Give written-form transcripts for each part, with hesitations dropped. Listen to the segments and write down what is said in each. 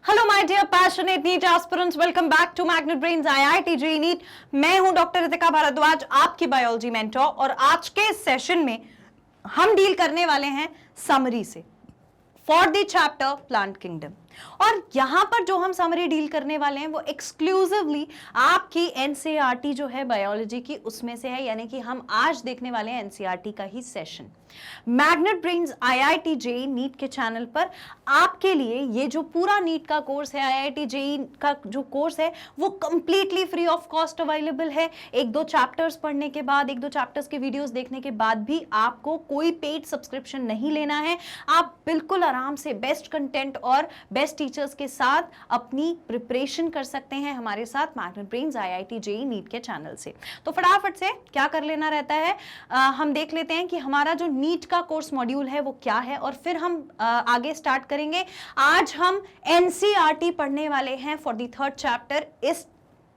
Hello my dear passionate NEET aspirants, welcome back to Magnet Brains IIT JEE NEET. मैं हूं doctor Ritika Bhardwaj, आपकी biology mentor, और आज के सेशन में हम डील करने वाले हैं समरी से for the chapter plant kingdom. और यहां पर जो हम समरी डील करने वाले हैं वो एक्सक्लूसिवली आपकी एनसीईआरटी जो है बायोलॉजी की उसमें से है, यानी कि हम आज देखने वाले हैं एनसीईआरटी का ही session. Magnet Brains IIT JEE NEET के चैनल पर आपके लिए ये जो पूरा नीट का कोर्स है, आईआईटी जेईई का जो कोर्स है वो completely free of cost available है। एक दो चैप्टर्स पढ़ने के बाद, एक दो चैप्टर्स के वीडियोस देखने के बाद भी आपको कोई पेड सब्सक्रिप्शन नहीं लेना है। आप बिल्कुल आराम से बेस्ट कंटेंट और बेस्ट टीचर्स के साथ अपनी प्रिपरेशन कर सकते हैं हमारे साथ Magnet Brains IIT JEE NEET के चैनल से। तो फटाफट से क्या कर लेना रहता है, हम देख लेते हैं कि हमारा जो नीट का कोर्स मॉड्यूल है वो क्या है, और फिर हम आगे स्टार्ट करेंगे। आज हम एनसीईआरटी पढ़ने वाले हैं फॉर द थर्ड चैप्टर इस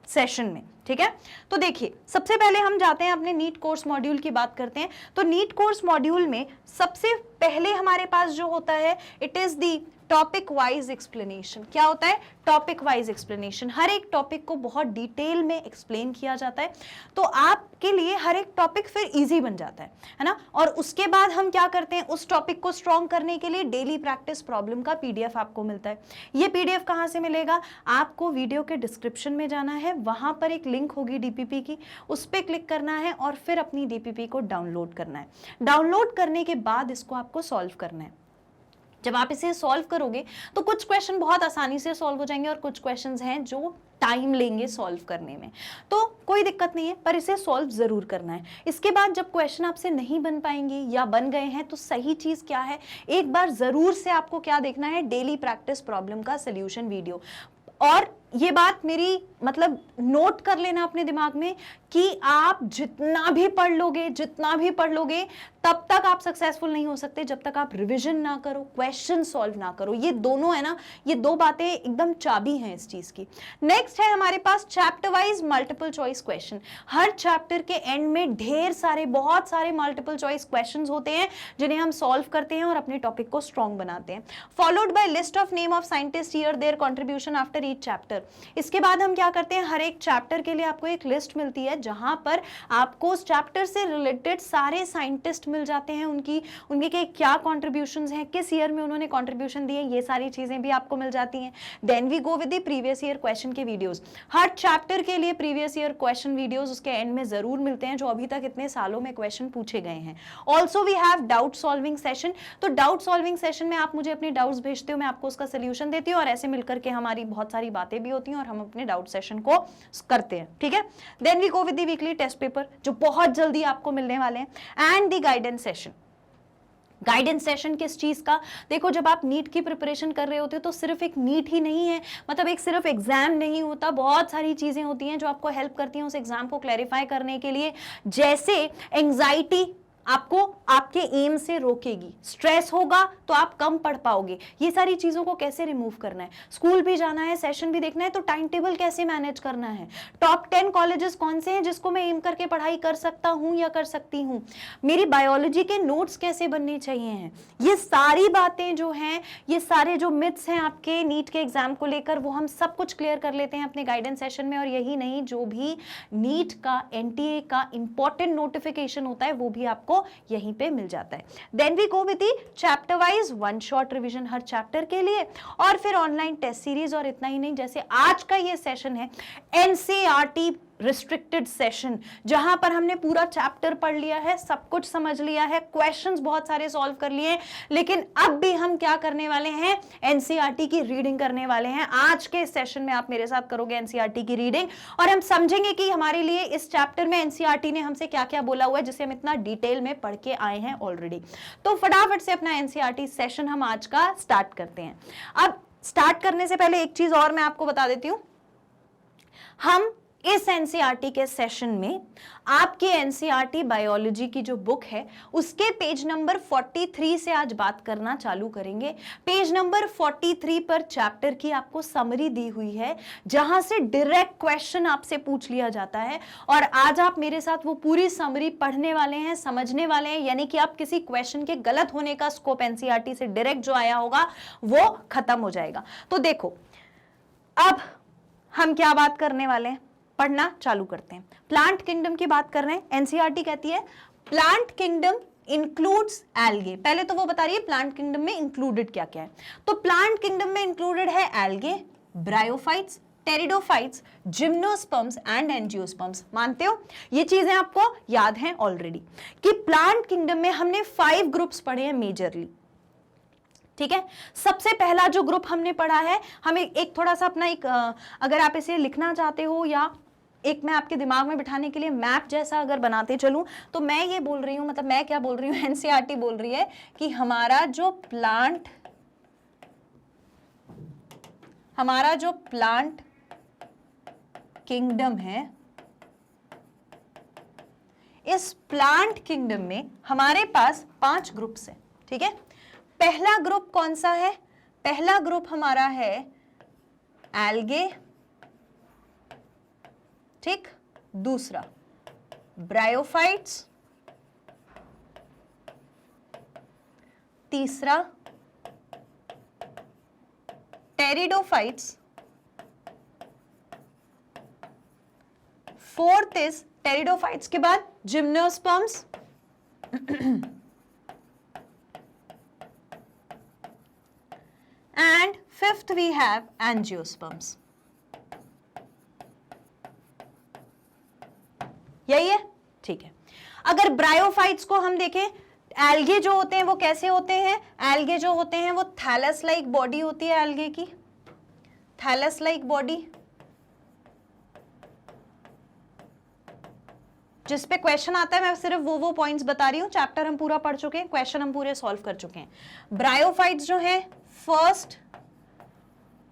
सेशन में, ठीक है। तो देखिए, सबसे पहले हम जाते हैं अपने नीट कोर्स मॉड्यूल की बात करते हैं। तो नीट कोर्स मॉड्यूल में सबसे पहले हमारे पास जो होता है, it is the topic wise explanation. क्या होता है? Topic wise explanation. हर एक टॉपिक को बहुत डिटेल में एक्सप्लेन किया जाता है, तो आपके लिए हर एक टॉपिक फिर इजी बन जाता है ना। और उसके बाद हम क्या करते हैं, उस टॉपिक को स्ट्रॉन्ग करने के लिए डेली प्रैक्टिस प्रॉब्लम का पीडीएफ आपको मिलता है। ये पीडीएफ कहाँ से मिलेगा? आपको वीडियो के डिस्क्रिप्शन में जाना है, वहां पर एक लिंक होगी डीपीपी की, उस पर क्लिक करना है और फिर अपनी डीपीपी को डाउनलोड करना है। डाउनलोड करने के बाद इसको आपको सॉल्व करना है। जब आप इसे सॉल्व करोगे तो कुछ क्वेश्चन बहुत आसानी से सॉल्व हो जाएंगे और कुछ क्वेश्चंस हैं जो टाइम लेंगे सॉल्व करने में, तो कोई दिक्कत नहीं है, पर इसे सॉल्व जरूर करना है। इसके बाद जब क्वेश्चन आपसे नहीं बन पाएंगे या बन गए हैं तो सही चीज क्या है, एक बार जरूर से आपको क्या देखना है, डेली प्रैक्टिस प्रॉब्लम का सोल्यूशन वीडियो। और ये बात मेरी मतलब नोट कर लेना अपने दिमाग में कि आप जितना भी पढ़ लोगे तब तक आप सक्सेसफुल नहीं हो सकते जब तक आप रिवीजन ना करो, क्वेश्चन सॉल्व ना करो। ये दोनों है ना, ये दो बातें एकदम चाबी हैं इस चीज की। नेक्स्ट है हमारे पास chapter wise multiple choice question. हर चैप्टर के एंड में बहुत सारे मल्टीपल चॉइस क्वेश्चन होते हैं जिन्हें हम सॉल्व करते हैं और अपने टॉपिक को स्ट्रॉन्ग बनाते हैं। Followed by list of name of scientist, year, there contribution after each chapter. इसके बाद हम क्या करते हैं, हर एक चैप्टर के लिए आपको एक लिस्ट मिलती है जहां पर आपको उस चैप्टर से रिलेटेड सारे साइंटिस्ट मिल जाते हैं, उनके क्या कॉन्ट्रीब्यूशंस हैं, किस ईयर में उन्होंने कॉन्ट्रीब्यूशन दिए, ये सारी चीजें भी आपको मिल जाती हैं। Then we go with the previous year question के वीडियोस। हर चैप्टर के लिए प्रीवियस ईयर क्वेश्चन वीडियोस उसके एंड में जरूर मिलते हैं जो अभी तक इतने सालों में क्वेश्चन पूछे गए हैं। Also we have doubt solving session. तो डाउट सॉल्विंग सेशन में आप मुझे अपने डाउट्स भेजते हो, मैं आपको उसका सोल्यूशन देती हूँ, और ऐसे मिलकर के हमारी बहुत सारी बातें भी होती हैं और हम अपने डाउट सेशन को करते हैं, ठीक है। Then we go with the weekly test paper जो बहुत जल्दी आपको मिलने वाले हैं, and the guidance session. Guidance session किस चीज का? देखो, जब आप नीट की प्रिपरेशन कर रहे होते हो तो सिर्फ एक नीट ही नहीं है, मतलब एक सिर्फ एग्जाम नहीं होता, बहुत सारी चीजें होती हैं जो आपको हेल्प करती हैं उस एग्जाम को क्लैरिफाई करने के लिए। जैसे एंजाइटी आपको आपके एम से रोकेगी, स्ट्रेस होगा तो आप कम पढ़ पाओगे। ये सारी चीजों को कैसे रिमूव करना है, स्कूल भी जाना है, सेशन भी देखना है, तो टाइम टेबल कैसे मैनेज करना है, टॉप 10 कॉलेजेस कौन से हैं जिसको मैं एम करके पढ़ाई कर सकता हूं या कर सकती हूं, मेरी बायोलॉजी के नोट्स कैसे बनने चाहिए हैं, ये सारी बातें जो हैं, ये सारे जो मिथ्स हैं आपके नीट के एग्जाम को लेकर, वो हम सब कुछ क्लियर कर लेते हैं अपने गाइडेंस सेशन में। और यही नहीं, जो भी नीट का एनटीए का इंपॉर्टेंट नोटिफिकेशन होता है वो भी आपको यहीं पे मिल जाता है। Then we go with the chapter wise one shot revision हर चैप्टर के लिए, और फिर ऑनलाइन टेस्ट सीरीज। और इतना ही नहीं, जैसे आज का ये सेशन है एनसीईआरटी रिस्ट्रिक्टेड सेशन, जहां पर हमने पूरा चैप्टर पढ़ लिया है, सब कुछ समझ लिया है, क्वेश्चंस बहुत सारे सॉल्व कर लिए, लेकिन अब भी हम क्या करने वाले हैं, एनसीईआरटी की रीडिंग करने वाले हैं। आज के सेशन में आप मेरे साथ करोगे एनसीईआरटी की रीडिंग, और हम समझेंगे कि हमारे लिए इस चैप्टर में एनसीईआरटी ने हमसे क्या क्या बोला हुआ है, जिसे हम इतना डिटेल में पढ़ के आए हैं ऑलरेडी। तो फटाफट से अपना एनसीईआरटी सेशन हम आज का स्टार्ट करते हैं। अब स्टार्ट करने से पहले एक चीज और मैं आपको बता देती हूं, हम इस एनसीईआरटी के सेशन में आपके एनसीईआरटी बायोलॉजी की जो बुक है उसके पेज नंबर 43 से आज बात करना चालू करेंगे। पेज नंबर 43 पर चैप्टर की आपको समरी दी हुई है, जहां से डायरेक्ट क्वेश्चन आपसे पूछ लिया जाता है और आज आप मेरे साथ वो पूरी समरी पढ़ने वाले हैं, समझने वाले हैं, यानी कि आप किसी क्वेश्चन के गलत होने का स्कोप एनसीईआरटी से डायरेक्ट जो आया होगा वो खत्म हो जाएगा। तो देखो अब हम क्या बात करने वाले हैं, पढ़ना चालू करते हैं। प्लांट किंगडम की बात कर रहे हैं। एनसीईआरटी कहती है प्लांट किंगडम इंक्लूड्स एल्गे। पहले तो वो बता रही है प्लांट किंगडम में इंक्लूडेड क्या क्या है। तो प्लांट किंगडम में इंक्लूडेड है algae, bryophytes, pteridophytes, gymnosperms and angiosperms. मानते हो? ये चीजें आपको याद हैं ऑलरेडी कि प्लांट किंगडम में हमने 5 ग्रुप्स पढ़े हैं मेजरली। ठीक है, सबसे पहला जो ग्रुप हमने पढ़ा है, हमें एक थोड़ा सा अपना एक अगर आप इसे लिखना चाहते हो या एक मैं आपके दिमाग में बिठाने के लिए मैप जैसा अगर बनाते चलूं, तो मैं ये बोल रही हूं, मतलब मैं क्या बोल रही हूं, एनसीईआरटी बोल रही है कि हमारा जो प्लांट किंगडम है, इस प्लांट किंगडम में हमारे पास 5 ग्रुप्स हैं। ठीक है, पहला ग्रुप कौन सा है? पहला ग्रुप हमारा है एल्गे, ठीक, दूसरा ब्रायोफाइट्स, तीसरा टेरिडोफाइट्स, फोर्थ इज टेरिडोफाइट्स के बाद gymnosperms, and fifth we have angiosperms। यही है, ठीक है। अगर ब्रायोफाइट्स को हम देखें, एल्गे जो होते हैं वो कैसे होते हैं? एल्गे जो होते हैं वो थैलस लाइक बॉडी होती है एल्गे की, थैलस लाइक बॉडी, जिस पे क्वेश्चन आता है मैं सिर्फ वो पॉइंट्स बता रही हूं। चैप्टर हम पूरा पढ़ चुके हैं, क्वेश्चन हम पूरे सॉल्व कर चुके हैं। ब्रायोफाइट्स जो है first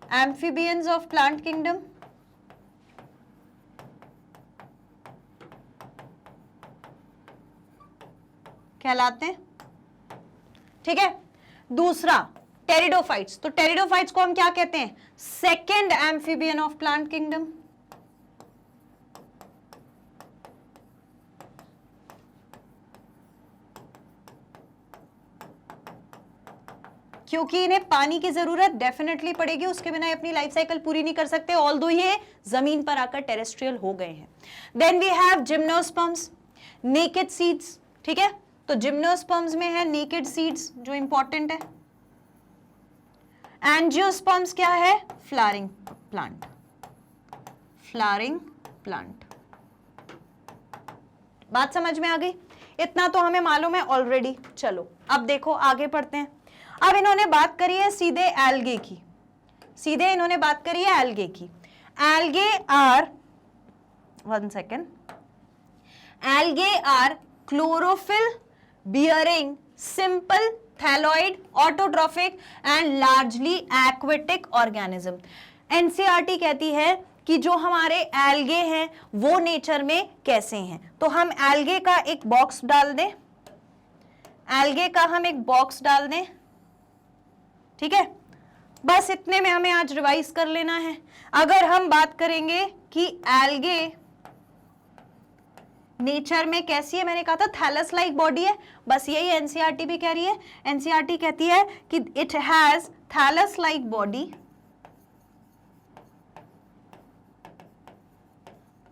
amphibians of plant kingdom, कहलाते हैं। ठीक है, दूसरा टेरिडोफाइट्स, तो टेरिडोफाइट्स को हम क्या कहते हैं? Second amphibian of plant kingdom. क्योंकि इन्हें पानी की जरूरत डेफिनेटली पड़ेगी, उसके बिना अपनी लाइफ साइकिल पूरी नहीं कर सकते, ऑल्दो ये जमीन पर आकर टेरेस्ट्रियल हो गए हैं। Then we have gymnosperms, naked seeds. ठीक है, तो जिम्नोस्पर्म्स में है नेकेड सीड्स जो इंपॉर्टेंट है। एंजियोस्पर्म्स क्या है? Flowering plant, flowering plant. बात समझ में आ गई? इतना तो हमें मालूम है ऑलरेडी। चलो अब देखो आगे पढ़ते हैं। अब इन्होंने बात करी है सीधे एल्गे की, सीधे इन्होंने बात करी है एल्गे की। Algae are, one second, algae are chlorophyll bearing simple thalloid autotrophic and largely aquatic organism. NCERT कहती है कि जो हमारे एल्गे हैं वो नेचर में कैसे हैं। तो हम एल्गे का एक बॉक्स डाल दें, एल्गे का हम एक बॉक्स डाल दें। ठीक है, बस इतने में हमें आज रिवाइज कर लेना है। अगर हम बात करेंगे कि एल्गे नेचर में कैसी है, मैंने कहा था थैलस लाइक बॉडी है, बस यही एनसीईआरटी भी कह रही है। एनसीईआरटी कहती है कि it has thallus like body,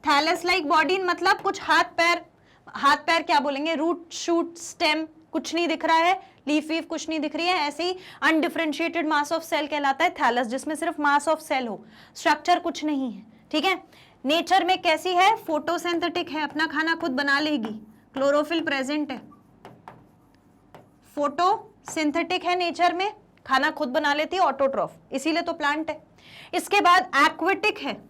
thallus like body मतलब कुछ हाथ पैर क्या बोलेंगे, रूट शूट स्टेम कुछ नहीं दिख रहा है, लीफ वीफ कुछ नहीं दिख रही है, ऐसे ही अनडिफरेंशिएटेड मास ऑफ सेल कहलाता है थैलस, जिसमें सिर्फ मास ऑफ सेल हो, स्ट्रक्चर कुछ नहीं है। ठीक है, नेचर में कैसी है? फोटोसिंथेटिक है, अपना खाना खुद बना लेगी, क्लोरोफिल प्रेजेंट है, फोटोसिंथेटिक है नेचर में, खाना खुद बना लेती है, ऑटोट्रॉफ, इसीलिए तो प्लांट है। इसके बाद एक्वेटिक है,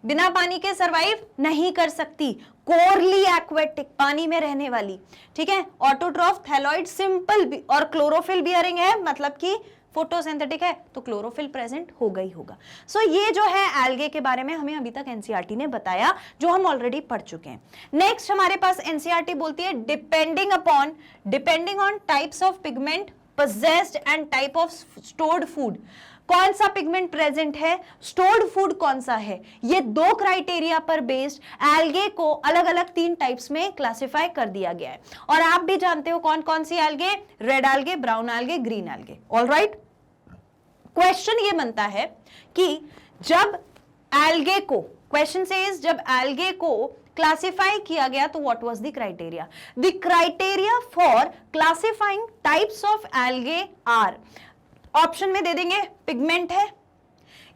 बिना पानी के सरवाइव नहीं कर सकती, कोरली एक्वेटिक, पानी में रहने वाली, ठीक है। ऑटोट्रॉफ, थैलॉइड, सिंपल और क्लोरोफिल बियरिंग है, मतलब कि फोटोसिंथेटिक है, तो क्लोरोफिल प्रेजेंट होगा ही होगा। सो ये जो है एल्गे के बारे में हमें अभी तक एनसीईआरटी ने बताया, जो हम ऑलरेडी पढ़ चुके हैं। नेक्स्ट हमारे पास एनसीईआरटी बोलती है depending on types of pigment possessed and type of stored food, कौन सा पिगमेंट प्रेजेंट है, स्टोर्ड फूड कौन सा है, ये दो क्राइटेरिया पर बेस्ड एल्गे को अलग अलग 3 टाइप्स में क्लासिफाई कर दिया गया है। और आप भी जानते हो कौन कौन सी algae, red algae, brown algae, green algae. All right, question ये बनता है कि जब एल्गे को, क्वेश्चन सेज जब एल्गे को क्लासिफाई किया गया तो what was the criteria? The criteria for classifying types of algae are, option में दे देंगे पिगमेंट है,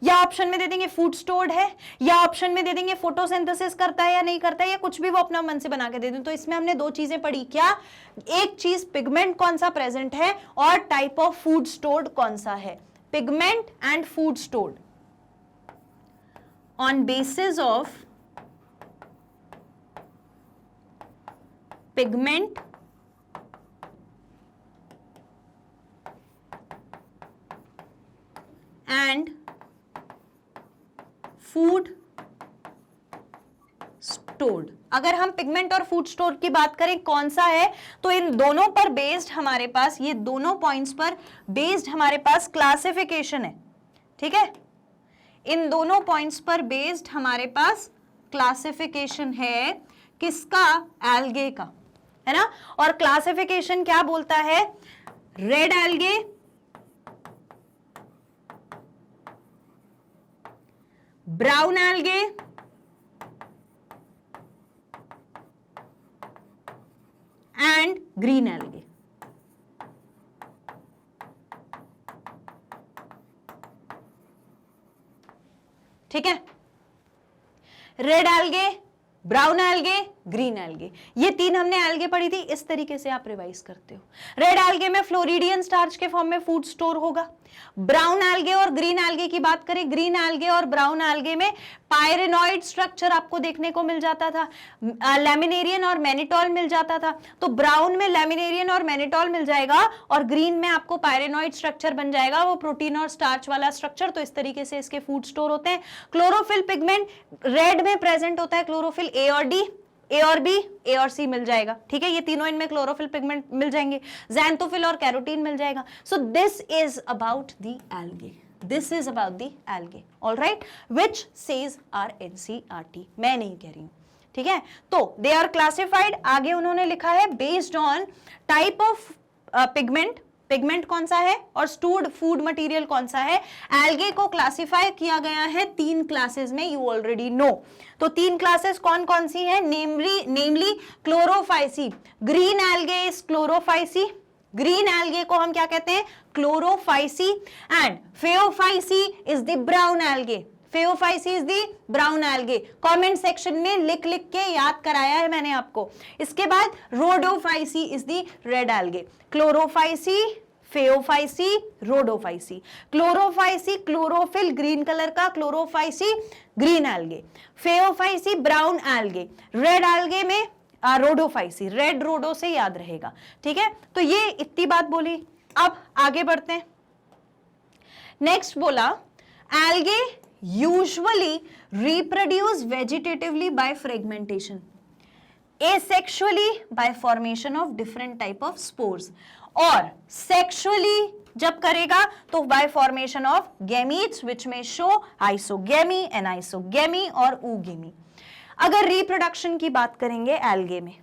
या ऑप्शन में दे देंगे फूड स्टोर्ड है, या ऑप्शन में दे देंगे फोटोसिंथेसिस करता है या नहीं करता है, या कुछ भी वो अपना मन से बना के दे दें। तो इसमें हमने 2 चीजें पढ़ी, क्या? एक चीज पिगमेंट कौन सा प्रेजेंट है और टाइप ऑफ फूड स्टोर्ड कौन सा है। Pigment and food stored on basis of pigment and food stored. अगर हम पिगमेंट और फूड स्टोर की बात करें कौन सा है, तो इन दोनों पर बेस्ड हमारे पास, ये दोनों पॉइंट्स पर बेस्ड हमारे पास क्लासिफिकेशन है, ठीक है। इन दोनों पॉइंट्स पर बेस्ड हमारे पास क्लासिफिकेशन है, किसका? एल्गे का, है ना। और क्लासिफिकेशन क्या बोलता है? Red algae, brown algae, and green algae. ठीक है, red algae, brown algae, green algae, ये 3 हमने एल्गे पढ़ी थी। इस तरीके से आप रिवाइज करते हो। रेड एल्गे में फ्लोरिडियन स्टार्च के फॉर्म में फूड स्टोर होगा। ब्राउन एल्गे और ग्रीन एल्गे की बात करें, ग्रीन एल्गे और ब्राउन एल्गे में पायरेनॉइड स्ट्रक्चर आपको देखने को मिल जाता था, लैमिनेरियन और मैनिटॉल मिल जाता था। तो ब्राउन में लैमिनेरियन और मैनिटॉल मिल जाएगा और ग्रीन में आपको पायरेनॉइड स्ट्रक्चर बन जाएगा, वो प्रोटीन और स्टार्च वाला स्ट्रक्चर। तो इस तरीके से इसके फूड स्टोर होते हैं। क्लोरोफिल पिगमेंट रेड में प्रेजेंट होता है, क्लोरोफिल ए और डी, ए और बी, ए और सी मिल जाएगा, ठीक है। ये तीनों इनमें क्लोरोफिल पिगमेंट मिल जाएंगे। ज़ैंथोफिल और कैरोटीन मिल जाएगा। So this is about the algae, this is about the algae, alright, which says are NCERT, मैं नहीं कह रही हूं, ठीक है। तो दे आर क्लासिफाइड, आगे उन्होंने लिखा है based on type of pigment, pigment कौन सा है और स्टोर्ड फूड मटेरियल कौन सा है। एल्गे को क्लासिफाई किया गया है 3 क्लासेस में, यू ऑलरेडी नो। तो 3 क्लासेस कौन कौन सी हैं? Namely Chlorophyceae, green algae is Chlorophyceae, green algae को हम क्या कहते हैं? Chlorophyceae. And Phaeophyceae is the brown algae, Phaeophyceae is the brown algae. Comment section में लिख लिख के याद कराया है मैंने आपको। इसके बाद Rhodophyceae is the red algae. Chlorophyceae, Phaeophyceae, Rhodophyceae. Chlorophyceae chlorophyll green colour का, Chlorophyceae green algae. Phaeophyceae brown algae. Red algae में रोडोफाइसी, रेड रोडो से याद रहेगा, ठीक है। तो ये इतनी बात बोली। अब आगे बढ़ते हैं। नेक्स्ट बोला algae usually reproduce vegetatively by fragmentation, asexually by formation of different type of spores, और sexually जब करेगा तो by formation of gametes which may show isogamy, anisogamy और oogamy। अगर रिप्रोडक्शन की बात करेंगे एल्गे में,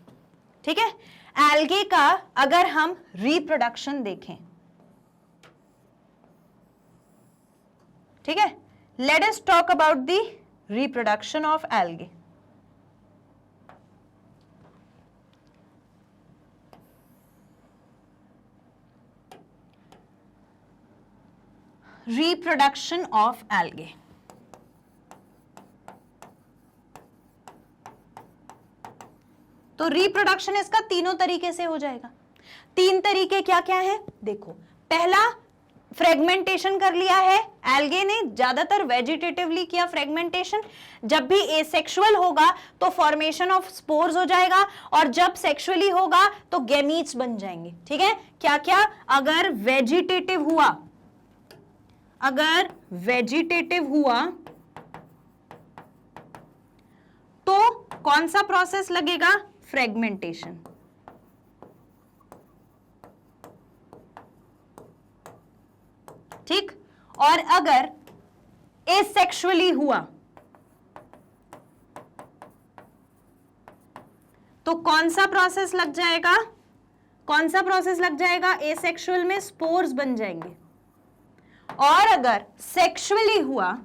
ठीक है, एल्गे का अगर हम रिप्रोडक्शन देखें, ठीक है, let us talk about the reproduction of algae. Reproduction of algae. तो रिप्रोडक्शन इसका तीनों तरीके से हो जाएगा। 3 तरीके क्या क्या है देखो। पहला फ्रेगमेंटेशन कर लिया है, एल्गे ने ज्यादातर वेजिटेटिवली किया फ्रेगमेंटेशन। जब भी एसेक्सुअल होगा तो फॉर्मेशन ऑफ स्पोर्स हो जाएगा, और जब सेक्सुअली होगा तो गैमीट्स बन जाएंगे। ठीक है, क्या क्या? अगर वेजिटेटिव हुआ, अगर वेजिटेटिव हुआ तो कौन सा प्रोसेस लगेगा? फ्रेगमेंटेशन। ठीक, और अगर एसेक्सुअली हुआ तो कौन सा प्रोसेस लग जाएगा? कौन सा प्रोसेस लग जाएगा? एसेक्सुअल में स्पोर्स बन जाएंगे। और अगर सेक्सुअली हुआ,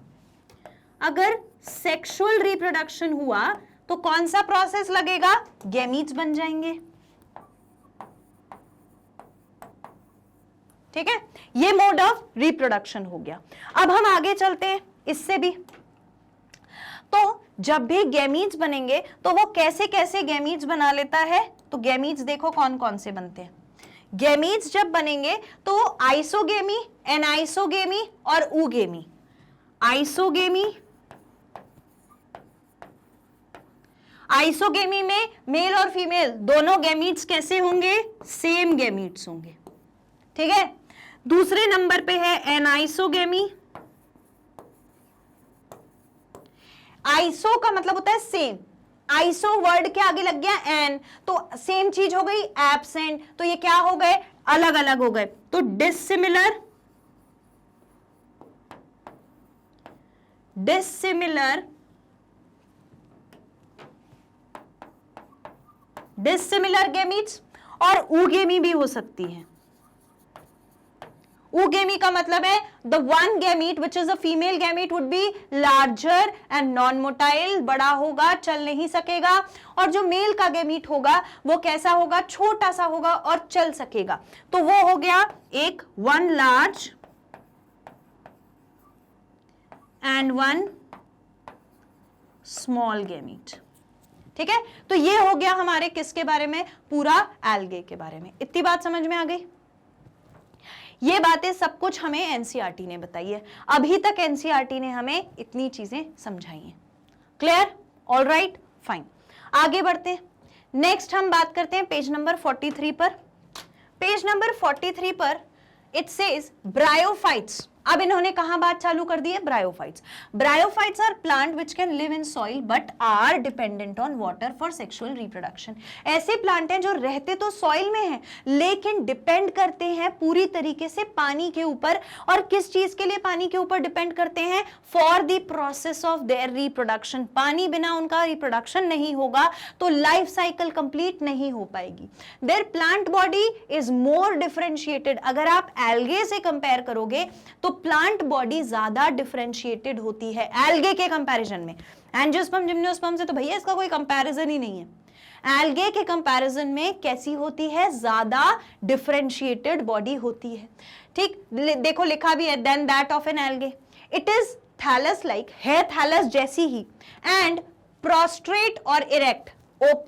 अगर सेक्सुअल रिप्रोडक्शन हुआ तो कौन सा प्रोसेस लगेगा? गैमीट्स बन जाएंगे। ठीक है, ये मोड ऑफ रिप्रोडक्शन हो गया। अब हम आगे चलते हैं इससे भी। तो जब भी गैमीट्स बनेंगे तो वो कैसे कैसे गैमीट्स बना लेता है? तो गैमीट्स देखो कौन कौन से बनते हैं। गैमीट्स जब बनेंगे तो आइसोगेमी, एनाइसोगेमी और ऊगेमी। आइसोगेमी, आइसोगेमी में मेल और फीमेल दोनों गैमीट्स कैसे होंगे? सेम गैमीट्स होंगे। ठीक है, दूसरे नंबर पे है एनाइसोगेमी। आइसो का मतलब होता है सेम, आइसो वर्ड के आगे लग गया एन, तो सेम चीज हो गई एब्सेंट, तो ये क्या हो गए? अलग अलग हो गए। तो डिसिमिलर, डिसिमिलर, डिसिमिलर गैमीट्स, और ऊगेमी भी हो सकती है। ऊगेमी का मतलब है the one gamete which is a female gamete would be larger and non motile, बड़ा होगा, चल नहीं सकेगा। और जो मेल का गैमीट होगा वो कैसा होगा? छोटा सा होगा और चल सकेगा। तो वो हो गया एक one large and one small gamete. ठीक है, तो ये हो गया हमारे किसके बारे में? पूरा एल्गे के बारे में। इतनी बात समझ में आ गई? ये बातें सब कुछ हमें एनसीईआरटी ने बताई है। अभी तक एनसीईआरटी ने हमें इतनी चीजें समझाई हैं। क्लियर? All right, fine. आगे बढ़ते हैं। नेक्स्ट हम बात करते हैं पेज नंबर 43 पर। पेज नंबर 43 पर इट सेज ब्रायोफाइट्स। अब इन्होंने कहां बात चालू कर दी है? Bryophytes. Bryophytes are plant which can live in soil but are dependent on water for sexual reproduction. ऐसे प्लांट हैं जो रहते तो सॉइल में हैं लेकिन डिपेंड करते हैं पूरी तरीके से पानी के ऊपर। और किस चीज के लिए पानी के ऊपर डिपेंड करते हैं? For the process of their reproduction. पानी बिना उनका रिप्रोडक्शन नहीं होगा तो लाइफ साइकिल कंप्लीट नहीं हो पाएगी। There plant body is more differentiated. अगर आप एल्गे से कंपेयर करोगे तो प्लांट बॉडी ज्यादा डिफरेंशिएटेड होती है एल्गे के कंपैरिजन में। एंजियोस्पर्म जिम्नोस्पर्म से तो भैया इसका कोई कंपैरिजन ही नहीं है। एल्गे के कंपैरिजन में कैसी होती है? ज्यादा डिफरेंशिएटेड बॉडी होती है। ठीक, देखो लिखा भी है then that of an algae. It is thallus like, है थैलस जैसी ही, एंड प्रोस्ट्रेट और इरेक्ट,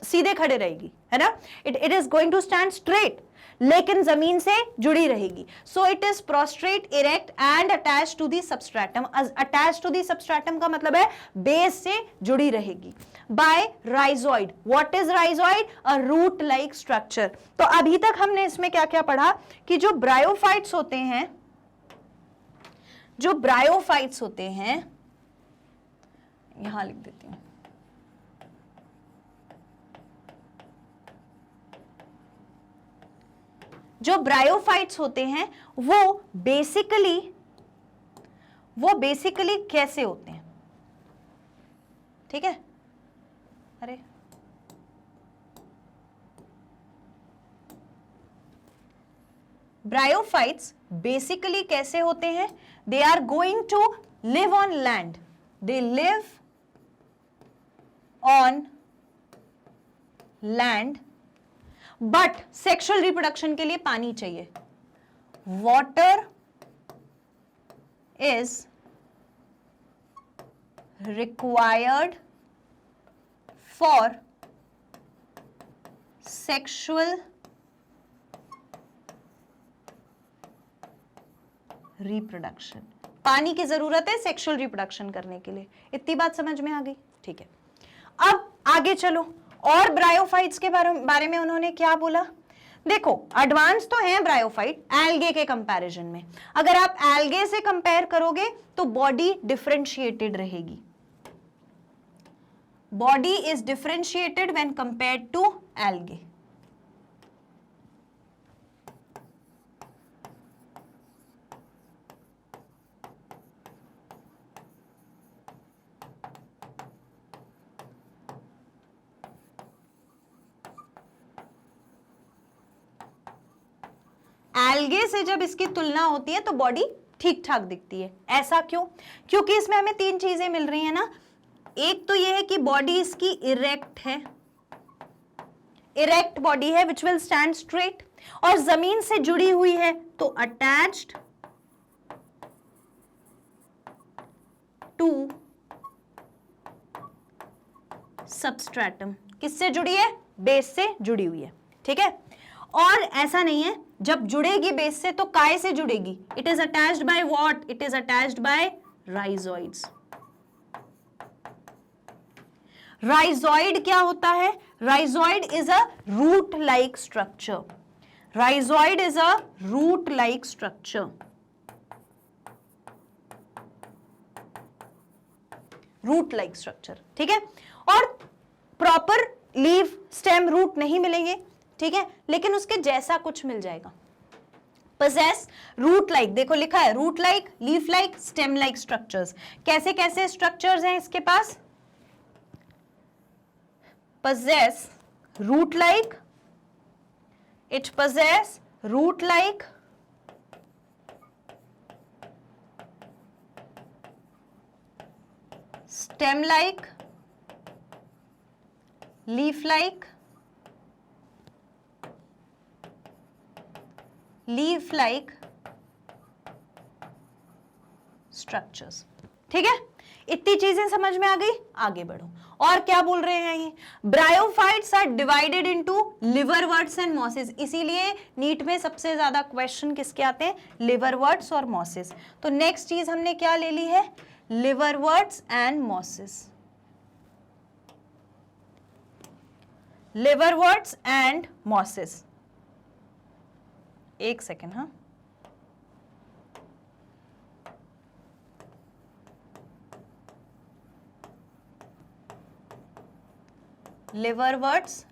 सीधे खड़े रहेगी, है ना। It is going to stand straight लेकिन जमीन से जुड़ी रहेगी। So it is prostrate, erect and attach to the substratum. Attach to the substratum का मतलब है बेस से जुड़ी रहेगी। By rhizoid. What is rhizoid? A root like structure. तो अभी तक हमने इसमें क्या क्या पढ़ा कि जो ब्रायोफाइट्स होते हैं, जो ब्रायोफाइट्स होते हैं, यहां लिख देती हूं, जो ब्रायोफाइट्स होते हैं वो बेसिकली कैसे होते हैं? ठीक है, अरे ब्रायोफाइट्स बेसिकली कैसे होते हैं? They are going to live on land, they live on land, but sexual reproduction के लिए पानी चाहिए। Water is required for sexual reproduction, पानी की जरूरत है सेक्सुअल रिप्रोडक्शन करने के लिए। इतनी बात समझ में आ गई, ठीक है। अब आगे चलो, और ब्रायोफाइट्स के बारे में उन्होंने क्या बोला। देखो एडवांस तो है ब्रायोफाइट एल्गे के कंपैरिजन में। अगर आप एल्गे से कंपेयर करोगे तो बॉडी डिफरेंशिएटेड रहेगी, body is differentiated when compared to algae. Algae से जब इसकी तुलना होती है तो बॉडी ठीक ठाक दिखती है। ऐसा क्यों? क्योंकि इसमें हमें तीन चीजें मिल रही है ना। एक तो यह है कि बॉडी इसकी इरेक्ट है, इरेक्ट बॉडी है विच विल स्टैंड स्ट्रेट, और जमीन से जुड़ी हुई है तो अटैच्ड टू सबस्ट्रेटम। किससे जुड़ी है? बेस से जुड़ी हुई है, ठीक है। और ऐसा नहीं है जब जुड़ेगी बेस से तो काय से जुड़ेगी? It is attached by what? It is attached by rhizoids. Rhizoid क्या होता है? Rhizoid is a root like structure, rhizoid is a root like structure, root like structure, ठीक है। और प्रॉपर लीफ स्टेम रूट नहीं मिलेंगे, ठीक है, लेकिन उसके जैसा कुछ मिल जाएगा। possess रूट लाइक, देखो लिखा है root like, leaf like, stem like structures. कैसे कैसे स्ट्रक्चर्स हैं इसके पास? possess root like, it possess root like, stem like, leaf like, leaf like structures। ठीक है, इतनी चीजें समझ में आ गई। आगे बढ़ो, और क्या बोल रहे हैं ये? Bryophytes are divided into liverworts and mosses. इसीलिए नीट में सबसे ज्यादा क्वेश्चन किसके आते हैं? लिवरवर्ट्स और मॉसेस। तो नेक्स्ट चीज हमने क्या ले ली है? लिवरवर्ट्स एंड मॉसेस, लिवरवर्ट्स एंड मॉसेस। एक सेकेंड, हाँ, लिवरवर्ट्स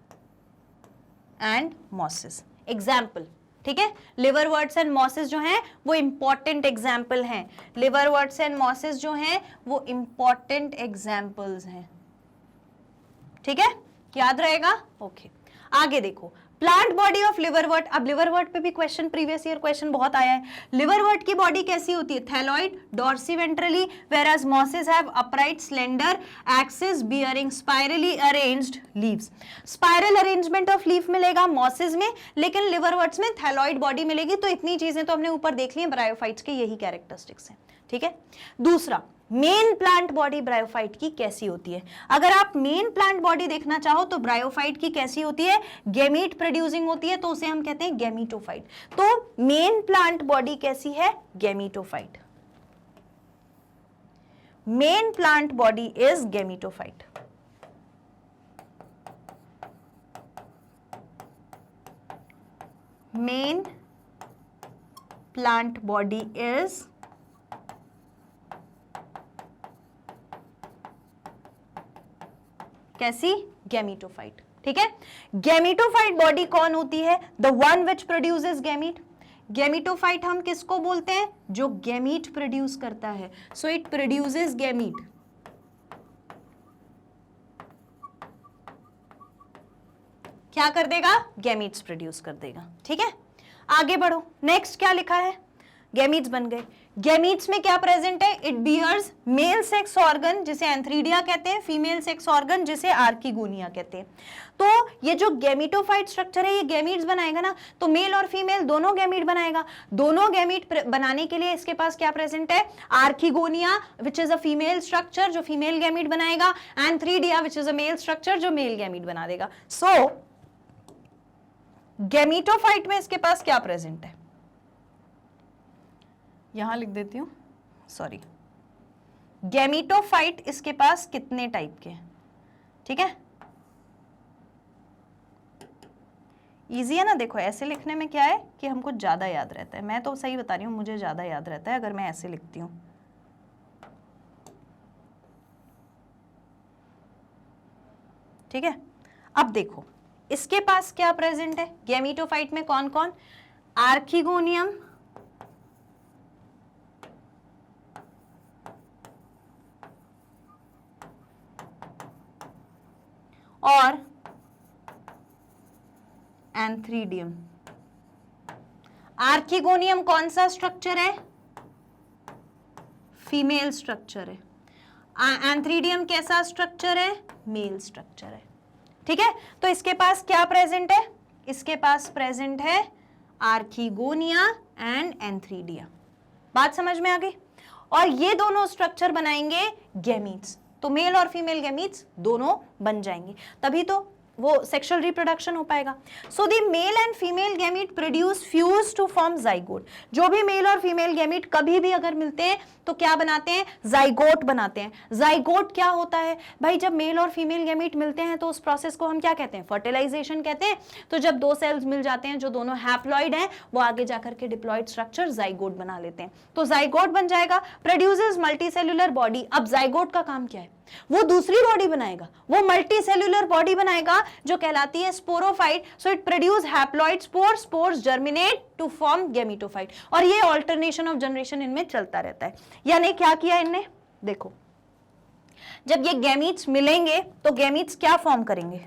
एंड मॉसेस एग्जाम्पल, ठीक है। लिवरवर्ट्स एंड मॉसेस जो हैं वो इंपॉर्टेंट एग्जाम्पल हैं, लिवरवर्ट्स एंड मॉसेस जो हैं वो इंपॉर्टेंट एग्जाम्पल्स हैं, ठीक है, याद रहेगा। ओके, आगे देखो, प्लांट बॉडी ऑफ लिवरवर्ट। अब लिवरवर्ट पे भी क्वेश्चन, प्रीवियस ईयर क्वेश्चन बहुत आया है। लिवरवर्ट की बॉडी कैसी होती है? Thalloid, dorsiventrally, whereas mosses have upright, slender axis bearing spirally arranged leaves। Spiral arrangement of leaf मिलेगा मॉसेस में, लेकिन लिवरवर्ट्स में थैलॉइड बॉडी मिलेगी। तो इतनी चीजें तो हमने ऊपर देख ली हैं, ब्रायोफाइट्स के यही कैरेक्टरिस्टिक्स हैं, ठीक है। दूसरा, मेन प्लांट बॉडी ब्रायोफाइट की कैसी होती है? अगर आप मेन प्लांट बॉडी देखना चाहो तो ब्रायोफाइट की कैसी होती है? गैमीट प्रोड्यूसिंग होती है, तो उसे हम कहते हैं गैमीटोफाइट। तो मेन प्लांट बॉडी कैसी है? Gametophyte. Main plant body is gametophyte. Main plant body is कैसी? गैमीटोफाइट, ठीक है। गैमीटोफाइट बॉडी कौन होती है? The one which produces gamete. Gametophyte हम किसको बोलते हैं? जो गैमीट प्रोड्यूस करता है। So it produces gamete. क्या कर देगा? गैमीट्स प्रोड्यूस कर देगा, ठीक है। आगे बढ़ो, नेक्स्ट क्या लिखा है? गैमीट्स बन गए। गैमीट्स में क्या प्रेजेंट है? It bears male sex organ जिसे एंथ्रीडिया कहते हैं, फीमेल सेक्स ऑर्गन जिसे आर्किगोनिया कहते हैं। तो ये जो गैमीटोफाइट स्ट्रक्चर है ये गैमीट्स बनाएगा ना, तो मेल और फीमेल दोनों गैमीट बनाएगा। दोनों गैमीट बनाने के लिए इसके पास क्या प्रेजेंट है? Archegonia which is a female structure जो फीमेल गैमीट बनाएगा, antheridia which is a male structure जो मेल गैमीट बना देगा। सो गैमीटोफाइट में इसके पास क्या प्रेजेंट है? यहां लिख देती हूं, सॉरी, गैमीटोफाइट इसके पास कितने टाइप के हैं, ठीक है, इजी है ना। देखो ऐसे लिखने में क्या है कि हमको ज्यादा याद रहता है, मैं तो सही बता रही हूं, मुझे ज्यादा याद रहता है अगर मैं ऐसे लिखती हूं। ठीक है, अब देखो इसके पास क्या प्रेजेंट है, गैमीटोफाइट में कौन कौन, आर्किगोनियम, और एंथ्रीडियम। आर्किगोनियम कौन सा स्ट्रक्चर है, फीमेल स्ट्रक्चर है। एंथ्रीडियम कैसा स्ट्रक्चर है, मेल स्ट्रक्चर है। ठीक है, तो इसके पास क्या प्रेजेंट है, इसके पास प्रेजेंट है आर्किगोनिया एंड एंथ्रीडिया। बात समझ में आ गई। और ये दोनों स्ट्रक्चर बनाएंगे गैमीट्स, तो मेल और फीमेल गैमीट्स दोनों बन जाएंगे, तभी तो वो सेक्सुअल रिप्रोडक्शन हो पाएगा। So the male and female gamete produce fuse to form zygote. जो भी मेल और फीमेल गैमीट कभी भी अगर मिलते हैं तो क्या बनाते हैं, जाइगोट बनाते हैं। जाइगोट क्या होता है भाई, जब मेल और फीमेल गैमीट मिलते हैं तो उस प्रोसेस को हम क्या कहते हैं, फर्टिलाइजेशन कहते हैं। तो जब दो सेल्स मिल जाते हैं जो दोनों हैप्लॉइड हैं, वो आगे जाकर के डिप्लॉइड स्ट्रक्चर जाइगोट बना लेते हैं, तो जाइगोट बन जाएगा, प्रोड्यूसेस मल्टीसेल्युलर बॉडी। अब जाइगोट का काम क्या है, वो दूसरी बॉडी बनाएगा, वो मल्टी सेल्यूलर बॉडी बनाएगा जो कहलाती है sporophyte. So it produce haploid spore, spores germinate to form gametophyte, और ये ऑल्टरनेशन ऑफ जनरेशन इनमें चलता रहता है। यानी क्या किया इनने, देखो जब ये गैमीट्स मिलेंगे तो गैमीट्स क्या फॉर्म करेंगे,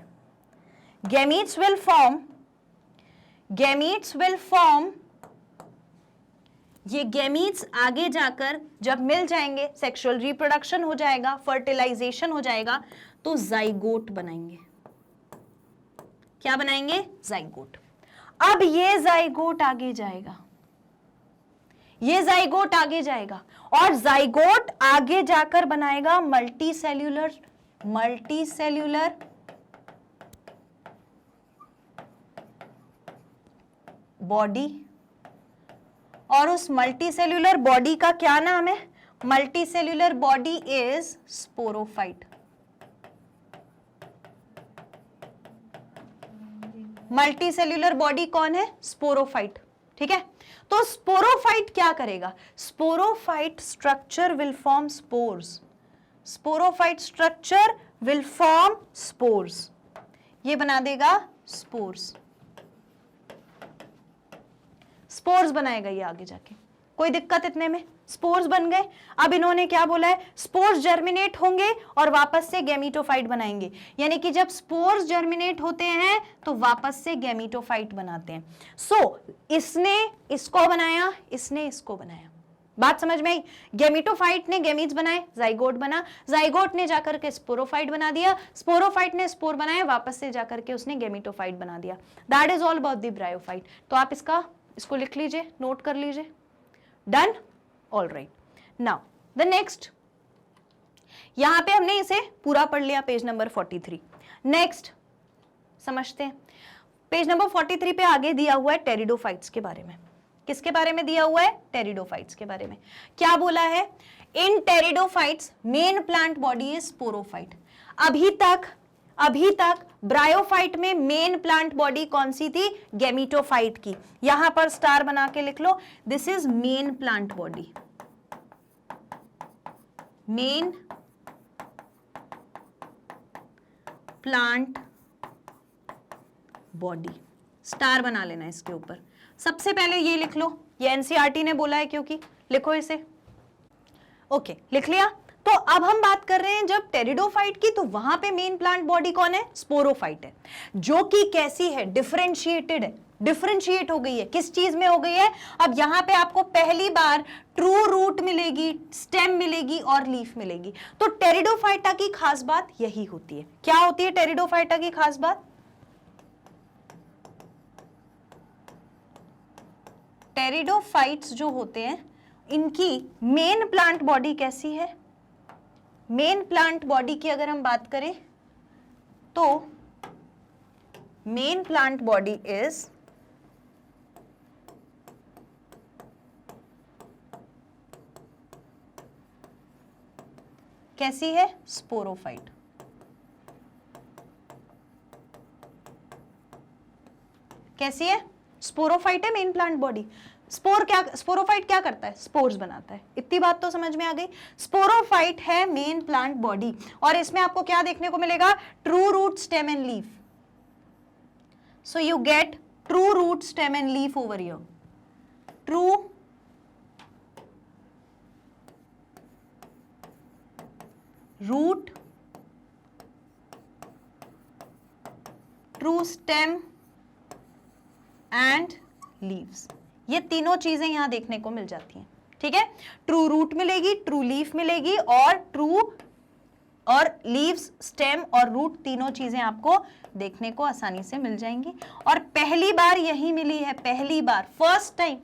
गैमीट्स विल फॉर्म, ये गैमीट्स आगे जाकर जब मिल जाएंगे, सेक्सुअल रिप्रोडक्शन हो जाएगा, फर्टिलाइजेशन हो जाएगा, तो जाइगोट बनाएंगे। क्या बनाएंगे, जाइगोट। अब ये जाइगोट आगे जाएगा, ये जाइगोट आगे जाएगा, और जाइगोट आगे जाकर बनाएगा मल्टी सेल्यूलर बॉडी। और उस मल्टीसेल्यूलर बॉडी का क्या नाम है, multicellular body is sporophyte. Multicellular body कौन है, स्पोरोफाइट। ठीक है, तो स्पोरोफाइट क्या करेगा, sporophyte structure will form spores, sporophyte structure will form spores, ये बना देगा स्पोर्स, स्पोर्स बनाएगा ये आगे जाके। कोई दिक्कत इतने में, स्पोर्स बन गए। अब इन्होंने क्या बोला है, स्पोर्स जर्मिनेट होंगे और वापस से गैमीटोफाइट बनाएंगे, यानी कि जब स्पोर्स जर्मिनेट होते हैं तो वापस से गैमीटोफाइट बनाते हैं। सो इसने इसको बनाया, इसने इसको बनाया। बात समझ में आई, गैमीटोफाइट ने गैमीट्स बनाए, जाइगोट बना, जाइगोट ने जाकर के स्पोरोफाइट बना दिया, स्पोरोफाइट ने स्पोर बनाया, वापस से जाकर के उसने गैमीटोफाइट बना दिया। That is all about the bryophyte. तो आप इसको लिख लीजिए, नोट कर लीजिए। Done, all right. Now the next, यहां पे हमने इसे पूरा पढ़ लिया, पेज नंबर 43। नेक्स्ट समझते हैं, पेज नंबर 43 पे आगे दिया हुआ है टेरिडोफाइट्स के बारे में। किसके बारे में दिया हुआ है, टेरिडोफाइट्स के बारे में। क्या बोला है, in pteridophytes main plant body is sporophyte. अभी तक ब्रायोफाइट में मेन प्लांट बॉडी कौन सी थी, गैमीटोफाइट की। यहां पर स्टार बना के लिख लो, this is main plant body, main plant body, star बना लेना इसके ऊपर। सबसे पहले ये लिख लो, ये एनसीईआरटी ने बोला है क्योंकि, लिखो इसे। ओके, लिख लिया। तो अब हम बात कर रहे हैं जब टेरिडोफाइट की, तो वहां पे मेन प्लांट बॉडी कौन है, स्पोरोफाइट है, जो कि कैसी है, डिफरेंशिएटेड है, डिफरेंशिएट हो गई है। किस चीज में हो गई है, अब यहां पे आपको पहली बार ट्रू रूट मिलेगी, स्टेम मिलेगी और लीफ मिलेगी। तो टेरिडोफाइटा की खास बात यही होती है। क्या होती है टेरिडोफाइटा की खास बात, टेरिडोफाइट्स जो होते हैं इनकी मेन प्लांट बॉडी कैसी है, मेन प्लांट बॉडी की अगर हम बात करें तो मेन प्लांट बॉडी इज कैसी है? स्पोरोफाइट। कैसी है? स्पोरोफाइट है मेन प्लांट बॉडी। स्पोरोफाइट क्या करता है? स्पोर्स बनाता है। इतनी बात तो समझ में आ गई। स्पोरोफाइट है मेन प्लांट बॉडी, और इसमें आपको क्या देखने को मिलेगा? True root, stem and leaf. So you get true root, stem and leaf over here. True root, true stem and leaves, ये तीनों चीजें यहां देखने को मिल जाती हैं। ठीक है, ट्रू रूट मिलेगी, ट्रू लीफ मिलेगी, और लीव्स, स्टेम और रूट, तीनों चीजें आपको देखने को आसानी से मिल जाएंगी। और पहली बार यही मिली है, पहली बार, फर्स्ट टाइम।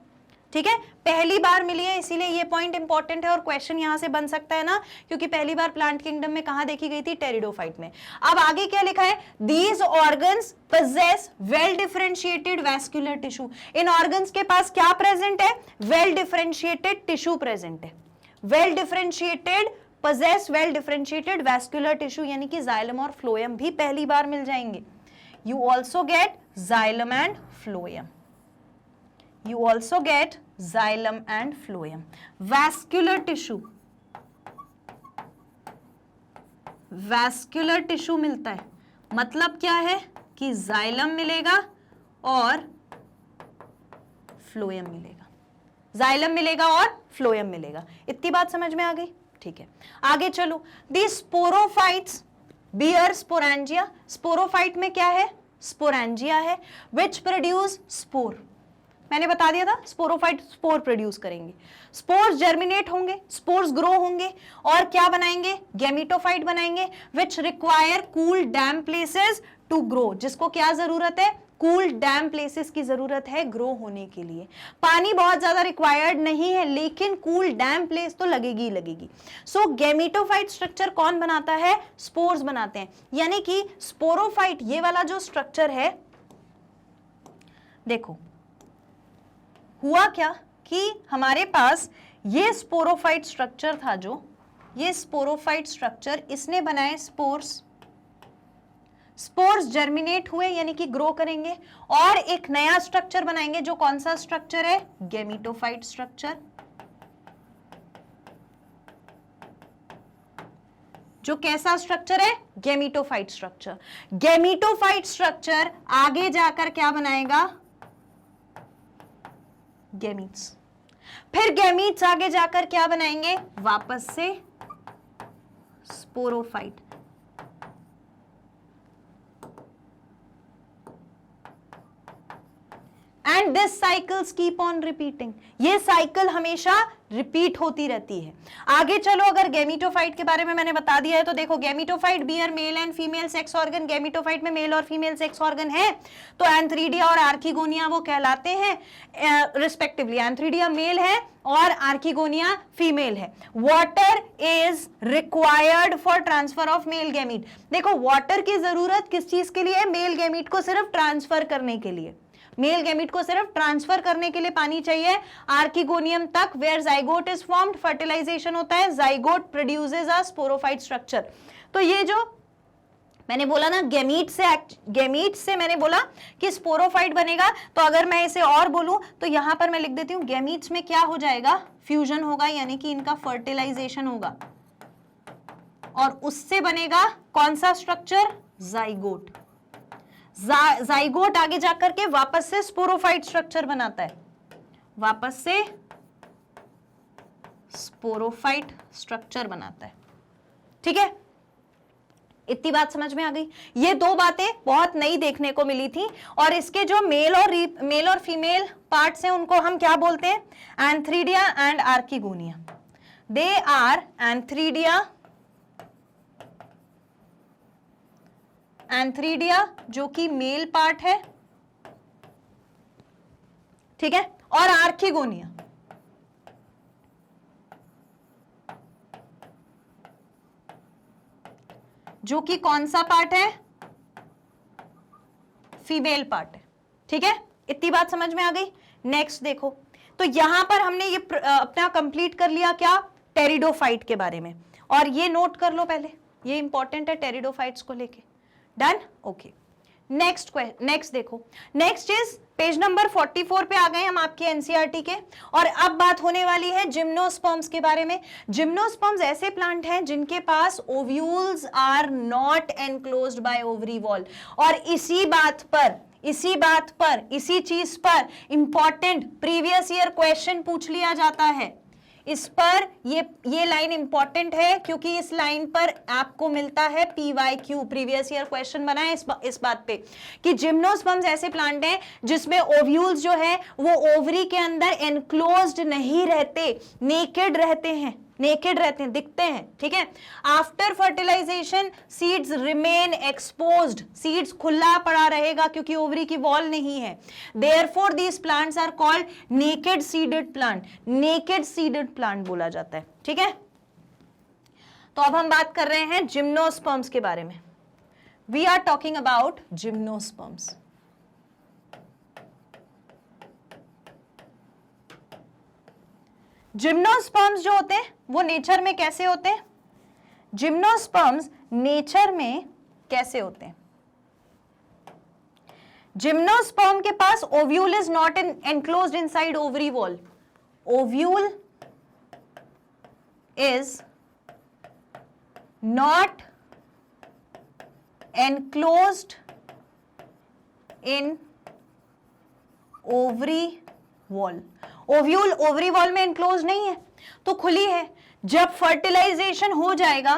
ठीक है, पहली बार मिली है, इसीलिए ये पॉइंट इंपॉर्टेंट है और क्वेश्चन यहां से बन सकता है ना, क्योंकि पहली बार प्लांट किंगडम में कहां देखी गई थी? टेरिडोफाइट में। अब आगे क्या लिखा है? These organs possess well differentiated vascular tissue। In organs के पास क्या प्रेजेंट है? वेल डिफरेंशिएटेड टिश्यू प्रेजेंट है। Well differentiated, possess well differentiated vascular tissue, यानी कि जाइलम और फ्लोएम भी पहली बार मिल जाएंगे। You also get xylem and phloem। You also get xylem and phloem। Vascular tissue, vascular tissue मिलता है, मतलब क्या है कि जाइलम मिलेगा और फ्लोएम मिलेगा। जाइलम मिलेगा और फ्लोएम मिलेगा। इतनी बात समझ में आ गई? ठीक है, आगे चलो। दी स्पोरोफाइट्स बियर स्पोरेंजिया। स्पोरोफाइट में क्या है? स्पोरेंजिया है, विच प्रोड्यूस स्पोर। मैंने बता दिया था स्पोरोफाइट स्पोर प्रोड्यूस करेंगे। स्पोर्स जर्मिनेट होंगे, स्पोर्स ग्रो होंगे, और क्या बनाएंगे? गैमीटोफाइट बनाएंगे, which require cool damp places to grow. जिसको क्या जरूरत है? कूल डैम प्लेसेस की जरूरत है ग्रो होने के लिए। पानी बहुत ज्यादा रिक्वायर्ड नहीं है, लेकिन कूल डैम प्लेस तो लगेगी ही लगेगी। सो गैमीटोफाइट स्ट्रक्चर कौन बनाता है? स्पोर्स बनाते हैं। यानी कि स्पोरोफाइट, ये वाला जो स्ट्रक्चर है, देखो हुआ क्या कि हमारे पास ये स्पोरोफाइट स्ट्रक्चर था, जो ये स्पोरोफाइट स्ट्रक्चर, इसने बनाए स्पोर्स। स्पोर्स जर्मिनेट हुए यानी कि ग्रो करेंगे, और एक नया स्ट्रक्चर बनाएंगे, जो कौन सा स्ट्रक्चर है? Gametophyte structure. जो कैसा स्ट्रक्चर है? Gametophyte structure. गैमीटोफाइट स्ट्रक्चर आगे जाकर क्या बनाएगा? गैमीट्स। फिर गैमीट्स आगे जाकर क्या बनाएंगे? वापस से sporophyte. And this cycles keep on repeating. ये साइकिल हमेशा रिपीट होती रहती है। आगे चलो, अगर गैमीटोफाइट के बारे में मैंने बता दिया है तो देखो, gametophyte bear male and female sex organ. Gametophyte में मेल और फीमेल सेक्स ऑर्गन है, तो एंथ्रीडिया और आर्किगोनिया वो कहलाते हैं रिस्पेक्टिवली। एंथ्रीडिया मेल है और आर्किगोनिया फीमेल है। Water is required for transfer of male gamete. देखो, वाटर की जरूरत किस चीज के लिए है? मेल गैमीट को सिर्फ ट्रांसफर करने के लिए। मेल गैमीट को सिर्फ ट्रांसफर करने के लिए पानी चाहिए आर्किगोनियम तक, where zygote is formed, fertilization होता है, zygote produces a sporophyte structure. तो ये जो मैंने बोला ना, गैमीट से मैंने बोला कि स्पोरोफाइट बनेगा, तो अगर मैं इसे और बोलूं तो यहां पर मैं लिख देती हूं, गैमीट्स में क्या हो जाएगा? फ्यूजन होगा, यानी कि इनका फर्टिलाइजेशन होगा, और उससे बनेगा कौन सा स्ट्रक्चर? जाइगोट। जाइगोट आगे जाकर के वापस से स्पोरोफाइट स्ट्रक्चर बनाता है, वापस से स्पोरोफाइट स्ट्रक्चर बनाता है। ठीक है, इतनी बात समझ में आ गई। ये दो बातें बहुत नई देखने को मिली थी, और इसके जो मेल और फीमेल पार्ट्स हैं उनको हम क्या बोलते हैं? Antheridia and archegonia. They are antheridia जो कि मेल पार्ट है, ठीक है, और आर्किगोनिया जो कि कौन सा पार्ट है? फीमेल पार्ट है। ठीक है, इतनी बात समझ में आ गई। नेक्स्ट देखो, तो यहां पर हमने ये अपना कंप्लीट कर लिया क्या? टेरिडोफाइट के बारे में। और ये नोट कर लो पहले, ये इंपॉर्टेंट है टेरिडोफाइट्स को लेके। Done, okay. नेक्स्ट देखो, नेक्स्ट इज पेज नंबर 44 पे आ गए हम आपके एनसीईआरटी के, और अब बात होने वाली है जिम्नोस्पर्म्स के बारे में। जिम्नोस्पर्म्स ऐसे प्लांट हैं जिनके पास ovules are not enclosed by ovary wall. और इसी चीज पर इंपॉर्टेंट प्रीवियस ईयर क्वेश्चन पूछ लिया जाता है। इस पर ये लाइन इंपॉर्टेंट है क्योंकि इस लाइन पर आपको मिलता है PYQ, प्रीवियस ईयर क्वेश्चन बना है इस बात पे कि जिम्नोस्पर्म्स ऐसे प्लांट हैं जिसमें ओव्यूल्स जो है वो ओवरी के अंदर एनक्लोज्ड नहीं रहते, नेकेड रहते हैं, दिखते हैं, ठीक है। After fertilization seeds remain exposed, seeds खुला पड़ा रहेगा क्योंकि ओवरी की वॉल नहीं है। Therefore these plants are called naked seeded plant, naked seeded plant बोला जाता है, ठीक है। तो अब हम बात कर रहे हैं जिम्नोस्पर्म्स के बारे में। We are talking about gymnosperms. Gymnosperms जो होते हैं वो नेचर में कैसे होते हैं? जिम्नोस्पर्म्स नेचर में कैसे होते हैं? जिम्नोस्पर्म के पास ovule is not enclosed inside ovary wall. Ovule is not enclosed in ovary wall. Ovule ovary wall में एनक्लोज नहीं है तो खुली है। जब फर्टिलाइजेशन हो जाएगा,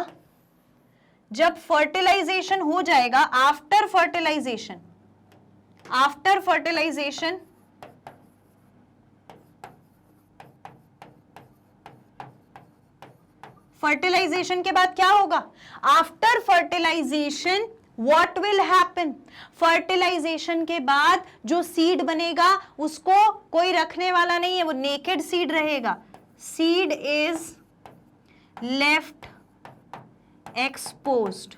आफ्टर फर्टिलाइजेशन के बाद क्या होगा? After fertilization What will happen? Fertilization के बाद जो सीड बनेगा उसको कोई रखने वाला नहीं है, वो नेकेड सीड रहेगा। सीड इज लेफ्ट एक्सपोज्ड,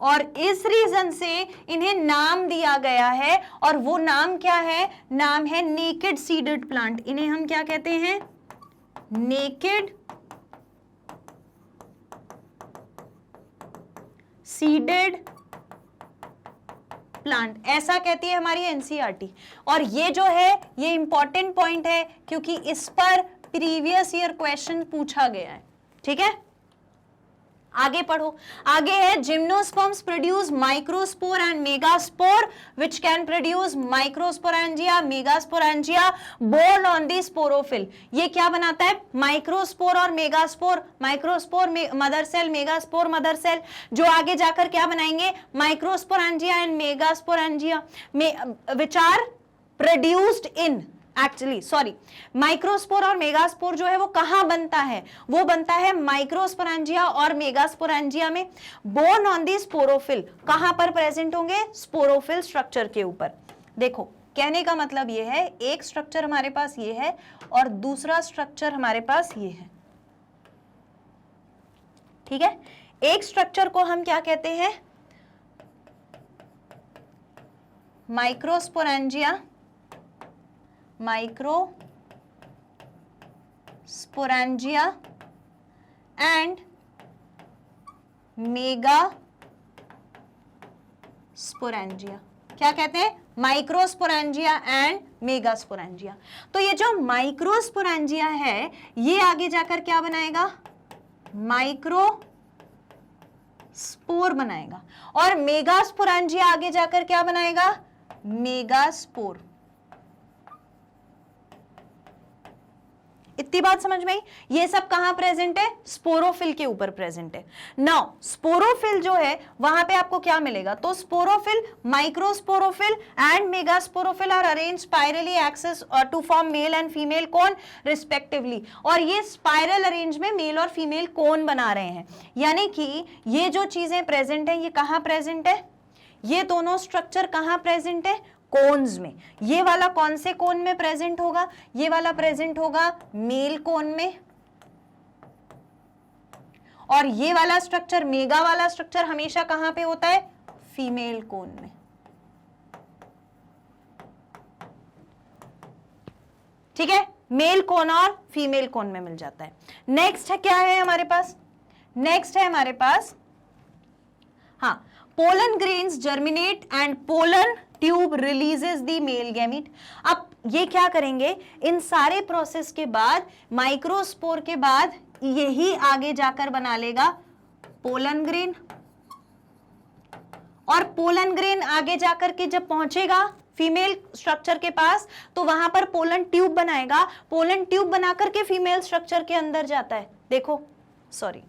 और इस रीजन से इन्हें नाम दिया गया है, और वो नाम क्या है? नाम है नेकेड सीडेड प्लांट। इन्हें हम क्या कहते हैं? नेकेड सीडेड प्लांट, ऐसा कहती है हमारी एनसीईआरटी। और ये जो है ये इंपॉर्टेंट पॉइंट है क्योंकि इस पर प्रीवियस ईयर क्वेश्चन पूछा गया है, ठीक है। आगे पढ़ो, आगे है gymnosperms produce microspore and megaspore which can produce microsporangia, megasporangia borne on the sporophyll. ये क्या बनाता है? माइक्रोस्पोर और megaspore. Microspore mother cell, megaspore mother cell, जो आगे जाकर क्या बनाएंगे? Microsporangia and megasporangia which are produced in microspore और मेगास्पोर जो है वो कहां बनता है? वो बनता है माइक्रोस्पोरेंजिया और मेगास्पोरेंजिया में। बोर्न ऑन दी स्पोरोफिल, कहां पर प्रेजेंट होंगे? स्पोरोफिल स्ट्रक्चर के ऊपर। देखो, कहने का मतलब ये है एक स्ट्रक्चर हमारे पास ये है और दूसरा स्ट्रक्चर हमारे पास ये है, ठीक है। एक स्ट्रक्चर को हम क्या कहते हैं? Microsporangia, microsporangia and megasporangia. क्या कहते हैं? Microsporangia and megasporangia. तो ये जो माइक्रोस्पोरेंजिया है ये आगे जाकर क्या बनाएगा? माइक्रोस्पोर बनाएगा, और मेगास्पोरेंजिया आगे जाकर क्या बनाएगा? मेगास्पोर। इतनी बात समझ में आई? ये सब कहां प्रेजेंट है? स्पोरोफिल के ऊपर प्रेजेंट है। नाउ स्पोरोफिल जो है वहां पे आपको क्या मिलेगा? तो sporophyll, microsporophyll and megasporophyll are arrange spirally axis to form male and female cone respectively. और ये स्पाइरल अरेंज में मेल और फीमेल कोन बना रहे हैं, यानी कि ये जो चीजें प्रेजेंट है ये कहां प्रेजेंट है? ये दोनों स्ट्रक्चर कहां प्रेजेंट है? कोन्स में। ये वाला कौन से कोन में प्रेजेंट होगा? ये वाला प्रेजेंट होगा मेल कोन में, और ये वाला स्ट्रक्चर, मेगा वाला स्ट्रक्चर हमेशा कहां पे होता है? फीमेल कोन में, ठीक है। मेल कोन और फीमेल कोन में मिल जाता है। नेक्स्ट है क्या है हमारे पास? नेक्स्ट है हमारे पास, हाँ, pollen grains germinate and pollen tube releases the male gamete. अब ये क्या करेंगे, इन सारे प्रोसेस के बाद, माइक्रोस्पोर के बाद यही आगे जाकर बना लेगा पोलन ग्रेन, और पोलन ग्रेन आगे जाकर के जब पहुंचेगा फीमेल स्ट्रक्चर के पास तो वहां पर पोलन ट्यूब बनाएगा, पोलन ट्यूब बनाकर के फीमेल स्ट्रक्चर के अंदर जाता है। देखो, सॉरी,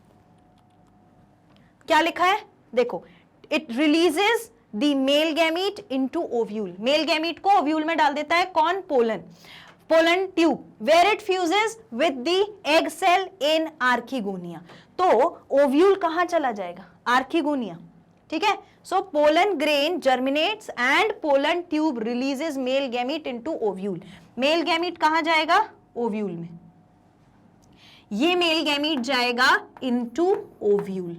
क्या लिखा है, देखो, it releases the male gamete into ovule, male gamete को ओव्यूल में डाल देता है कौन, pollen, pollen tube, where it fuses with the egg cell in archegonia. तो ओव्यूल कहां चला जाएगा, आर्किगोनिया, ठीक है। So pollen grain germinates and pollen tube releases male gamete into ovule, male gamete कहां जाएगा, ओव्यूल में, ये मेल गैमीट जाएगा into ovule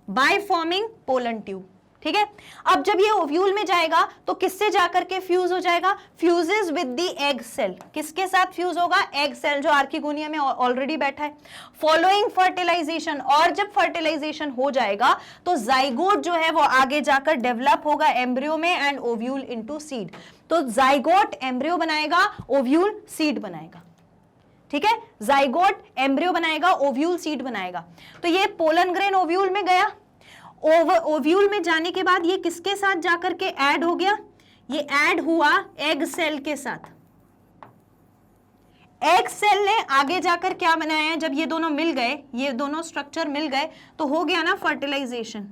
by forming pollen tube, ठीक है। अब जब ये ओव्यूल में जाएगा तो किससे जाकर के फ्यूज हो जाएगा, fuses with the egg cell, किसके साथ फ्यूज होगा, एग सेल जो आर्किगोनिया में ऑलरेडी बैठा है। फॉलोइंग फर्टिलाइजेशन, और जब फर्टिलाइजेशन हो जाएगा तो जाइगोट जो है वो आगे जाकर डेवलप होगा एम्ब्रियो में एंड ओव्यूल इनटू सीड। तो जाइगोट एम्ब्रियो बनाएगा, ओव्यूल सीड बनाएगा, ठीक है, जाइगोट एम्ब्रियो बनाएगा, ओव्यूल सीड बनाएगा। तो ये पोलन ग्रेन ओव्यूल में गया, ओव्यूल में जाने के बाद ये किसके साथ जाकर के ऐड हो गया, ये ऐड हुआ एग सेल के साथ। एग सेल ने आगे जाकर क्या बनाया, जब ये दोनों मिल गए, ये दोनों स्ट्रक्चर मिल गए तो हो गया ना फर्टिलाइजेशन,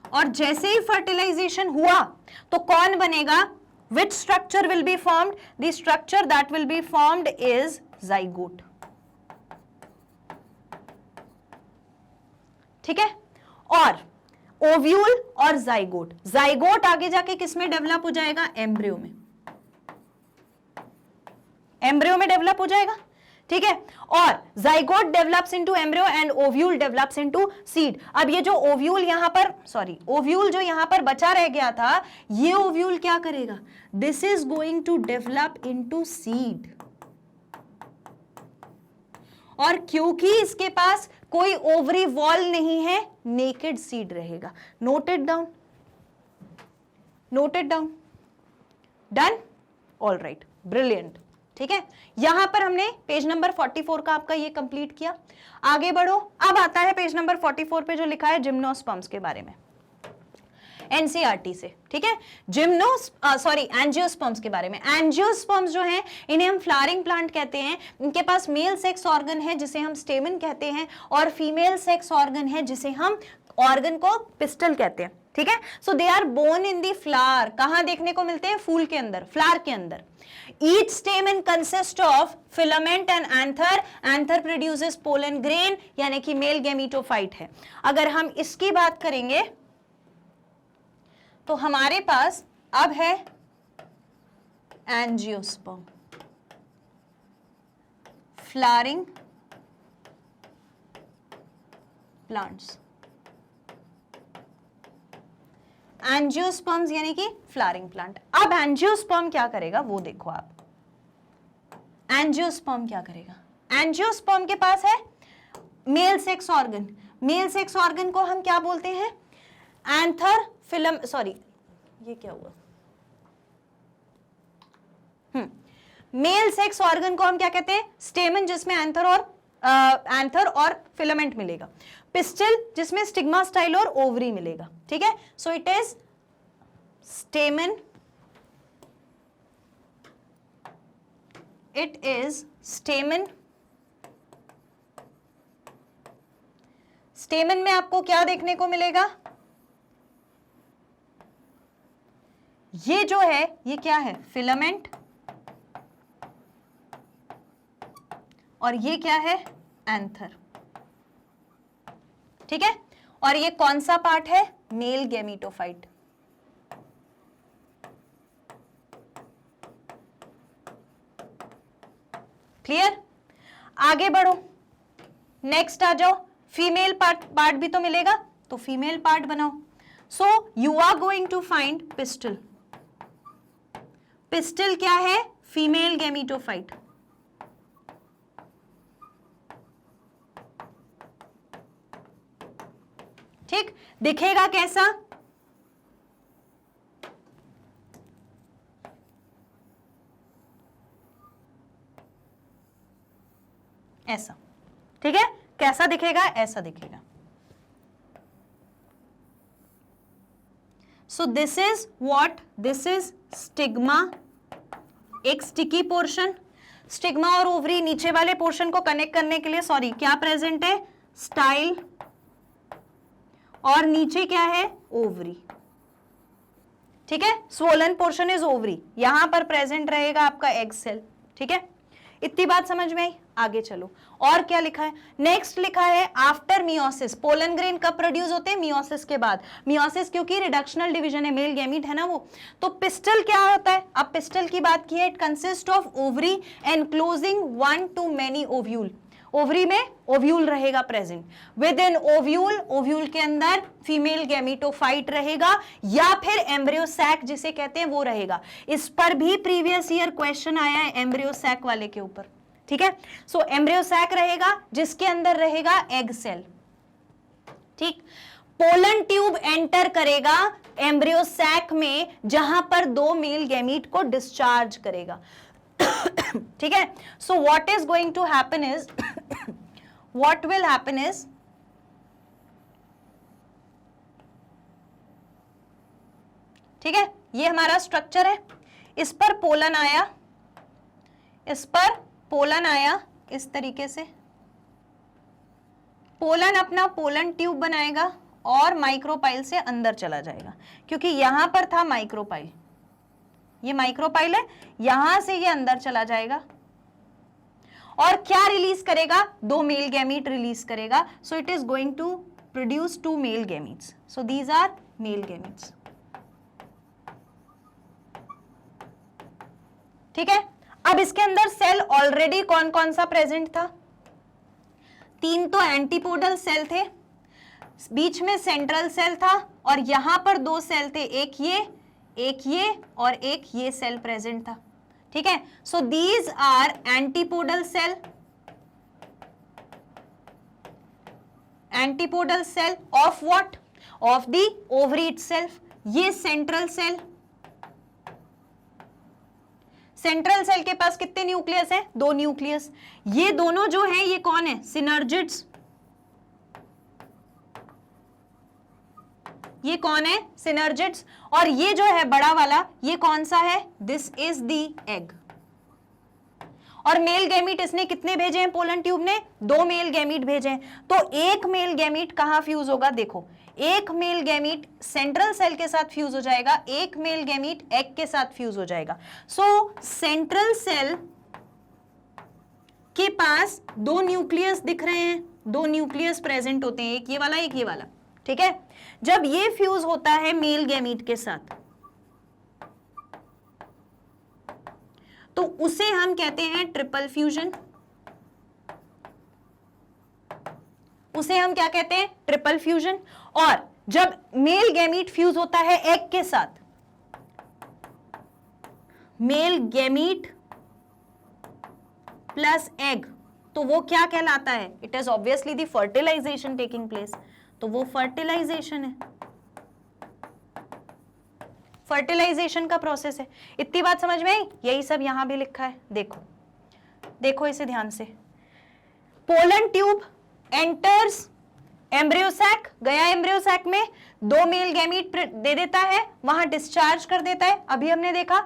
और जैसे ही फर्टिलाइजेशन हुआ तो कौन बनेगा, which structure will be formed, the structure that will be formed is zygote, ठीक है। और ओव्यूल और जाइगोट, जाइगोट आगे जाके किसमें डेवलप हो जाएगा, एम्ब्रियो में, एम्ब्रियो में डेवलप हो जाएगा, ठीक है। और zygote develops into embryo and ovule develops into seed. अब ये जो ओव्यूल यहां पर, सॉरी, ओव्यूल जो यहां पर बचा रह गया था, ये ओव्यूल क्या करेगा, this is going to develop into seed, और क्योंकि इसके पास कोई ओवरी वॉल नहीं है, नेकेड सीड रहेगा। Noted down, noted down, done, all right, brilliant, ठीक है। यहां पर हमने पेज नंबर 44 का आपका ये कंप्लीट किया। आगे बढ़ो, अब आता है पेज नंबर 44 पे जो लिखा है जिम्नोस्पर्म्स के बारे में, एनसीईआरटी से, ठीक है। एंजियोस्पर्म्स के बारे में। एंजियोस्पर्म्स जो हैं इन्हें हम फ्लावरिंग प्लांट कहते हैं। इनके पास मेल सेक्स ऑर्गन है जिसे हम स्टेमन कहते हैं, और फीमेल सेक्स ऑर्गन है जिसे हम ऑर्गन को पिस्टल कहते हैं, ठीक है। So they are born in the flower, कहां देखने को मिलते हैं, फूल के अंदर, फ्लावर के अंदर। Each stamen consists of filament and anther. Anther produces pollen grain, यानी कि मेल गैमीटोफाइट है। अगर हम इसकी बात करेंगे तो हमारे पास अब है एंजियोस्पर्म, फ्लावरिंग प्लांट्स, एंजियोस्पर्म्स यानी कि फ्लावरिंग प्लांट। अब एंजियोस्पर्म क्या करेगा वो देखो आप, एंजियोस्पर्म क्या करेगा, एंजियोस्पर्म के पास है mail sex organ. Mail sex organ को हम क्या बोलते हैं, एंथर फिलम, सॉरी ये क्या हुआ, मेल सेक्स ऑर्गन को हम क्या कहते हैं, स्टेमन जिसमें एंथर और फिलामेंट मिलेगा, पिस्टल जिसमें स्टिग्मा स्टाइल और ओवरी मिलेगा, ठीक है। सो इट इज स्टेमन, इट इज स्टेमन। स्टेमन में आपको क्या देखने को मिलेगा, ये जो है ये क्या है, फिलामेंट, और ये क्या है, एंथर, ठीक है। और ये कौन सा पार्ट है, मेल गैमीटोफाइट। क्लियर, आगे बढ़ो, नेक्स्ट आ जाओ, फीमेल पार्ट भी तो मिलेगा, तो फीमेल पार्ट बनाओ। So you are going to find pistil. Pistil क्या है, फीमेल गैमीटोफाइट, दिखेगा कैसा? ऐसा, ठीक है। कैसा दिखेगा? ऐसा दिखेगा। सो this is what? This is stigma, एक स्टिकी पोर्शन। स्टिग्मा और ओवरी नीचे वाले पोर्शन को कनेक्ट करने के लिए, सॉरी, क्या प्रेजेंट है? स्टाइल, और नीचे क्या है? ओवरी, ठीक है। स्वोलन पोर्शन इज ओवरी, यहां पर प्रेजेंट रहेगा आपका एग सेल, ठीक है। इतनी बात समझ में आई? आगे चलो, और क्या लिखा है? नेक्स्ट लिखा है आफ्टर मियोसिस। पोलन ग्रेन कब प्रोड्यूस होते हैं? मियोसिस के बाद। मियोसिस क्योंकि रिडक्शनल डिवीजन है, मेल गैमीट है ना वो। तो पिस्टल क्या होता है? अब पिस्टल की बात की है, it consist of ovary enclosing 1 to many ovule. Ovary में ओव्यूल रहेगा present. With in ovule, ovule के अंदर फीमेल गैमीटोफाइट रहेगा, या फिर एम्ब्रियो सैक जिसे कहते हैं वो रहेगा। इस पर भी प्रीवियस ईयर क्वेश्चन आया है एम्ब्रियो सैक वाले के ऊपर, ठीक है। सो एम्ब्रियो सैक रहेगा जिसके अंदर रहेगा एग सेल, ठीक। पोलन ट्यूब एंटर करेगा एम्ब्रियो सैक में, जहां पर 2 मेल गैमीट को डिस्चार्ज करेगा, ठीक है। So what is going to happen is what will happen is, ठीक है, ये हमारा स्ट्रक्चर है। इस पर पोलन आया, इस पर पोलन आया, इस तरीके से पोलन अपना पोलन ट्यूब बनाएगा और माइक्रोपाइल से अंदर चला जाएगा, क्योंकि यहां पर था माइक्रोपाइल, ये माइक्रोपाइल है, यहां से ये अंदर चला जाएगा और क्या रिलीज करेगा? 2 मेल गैमीट रिलीज करेगा। So it is going to produce 2 male gametes. So these are male gametes, ठीक है। अब इसके अंदर सेल ऑलरेडी कौन कौन सा प्रेजेंट था? 3 तो एंटीपोडल सेल थे, बीच में सेंट्रल सेल था, और यहां पर 2 सेल थे, एक ये और एक ये सेल प्रेजेंट था, ठीक है। So these are antipodal cell, antipodal cell of what? Of the ovary itself. ये सेंट्रल सेल, सेंट्रल सेल के पास कितने न्यूक्लियस है? 2 न्यूक्लियस। ये दोनों जो है ये कौन है? सिनर्जिड्स। ये कौन है? सिनर्जिड्स। और ये जो है बड़ा वाला, ये कौन सा है? This is the egg. और मेल गैमीट इसने कितने भेजे हैं? पोलन ट्यूब ने 2 मेल गैमीट भेजे हैं। तो एक मेल गैमीट कहां फ्यूज होगा? देखो, एक मेल गैमीट सेंट्रल सेल के साथ फ्यूज हो जाएगा, एक मेल गैमीट एग के साथ फ्यूज हो जाएगा। सो सेंट्रल सेल के पास 2 न्यूक्लियस दिख रहे हैं, 2 न्यूक्लियस प्रेजेंट होते हैं, एक ये वाला एक ये वाला, ठीक है। जब ये फ्यूज होता है मेल गैमीट के साथ तो उसे हम कहते हैं ट्रिपल फ्यूजन। उसे हम क्या कहते हैं? Triple fusion. और जब मेल गैमीट फ्यूज होता है एग के साथ, मेल गैमीट प्लस एग, तो वो क्या कहलाता है? It is obviously the fertilization taking place, तो वो फर्टिलाइजेशन है, फर्टिलाइजेशन का प्रोसेस है। इतनी बात समझ में आई? यही सब यहां भी लिखा है, देखो देखो इसे ध्यान से। Pollen tube enters embryo sac, गया एम्ब्रियो सैक में 2 मेल गैमीट दे देता है, वहां डिस्चार्ज कर देता है। अभी हमने देखा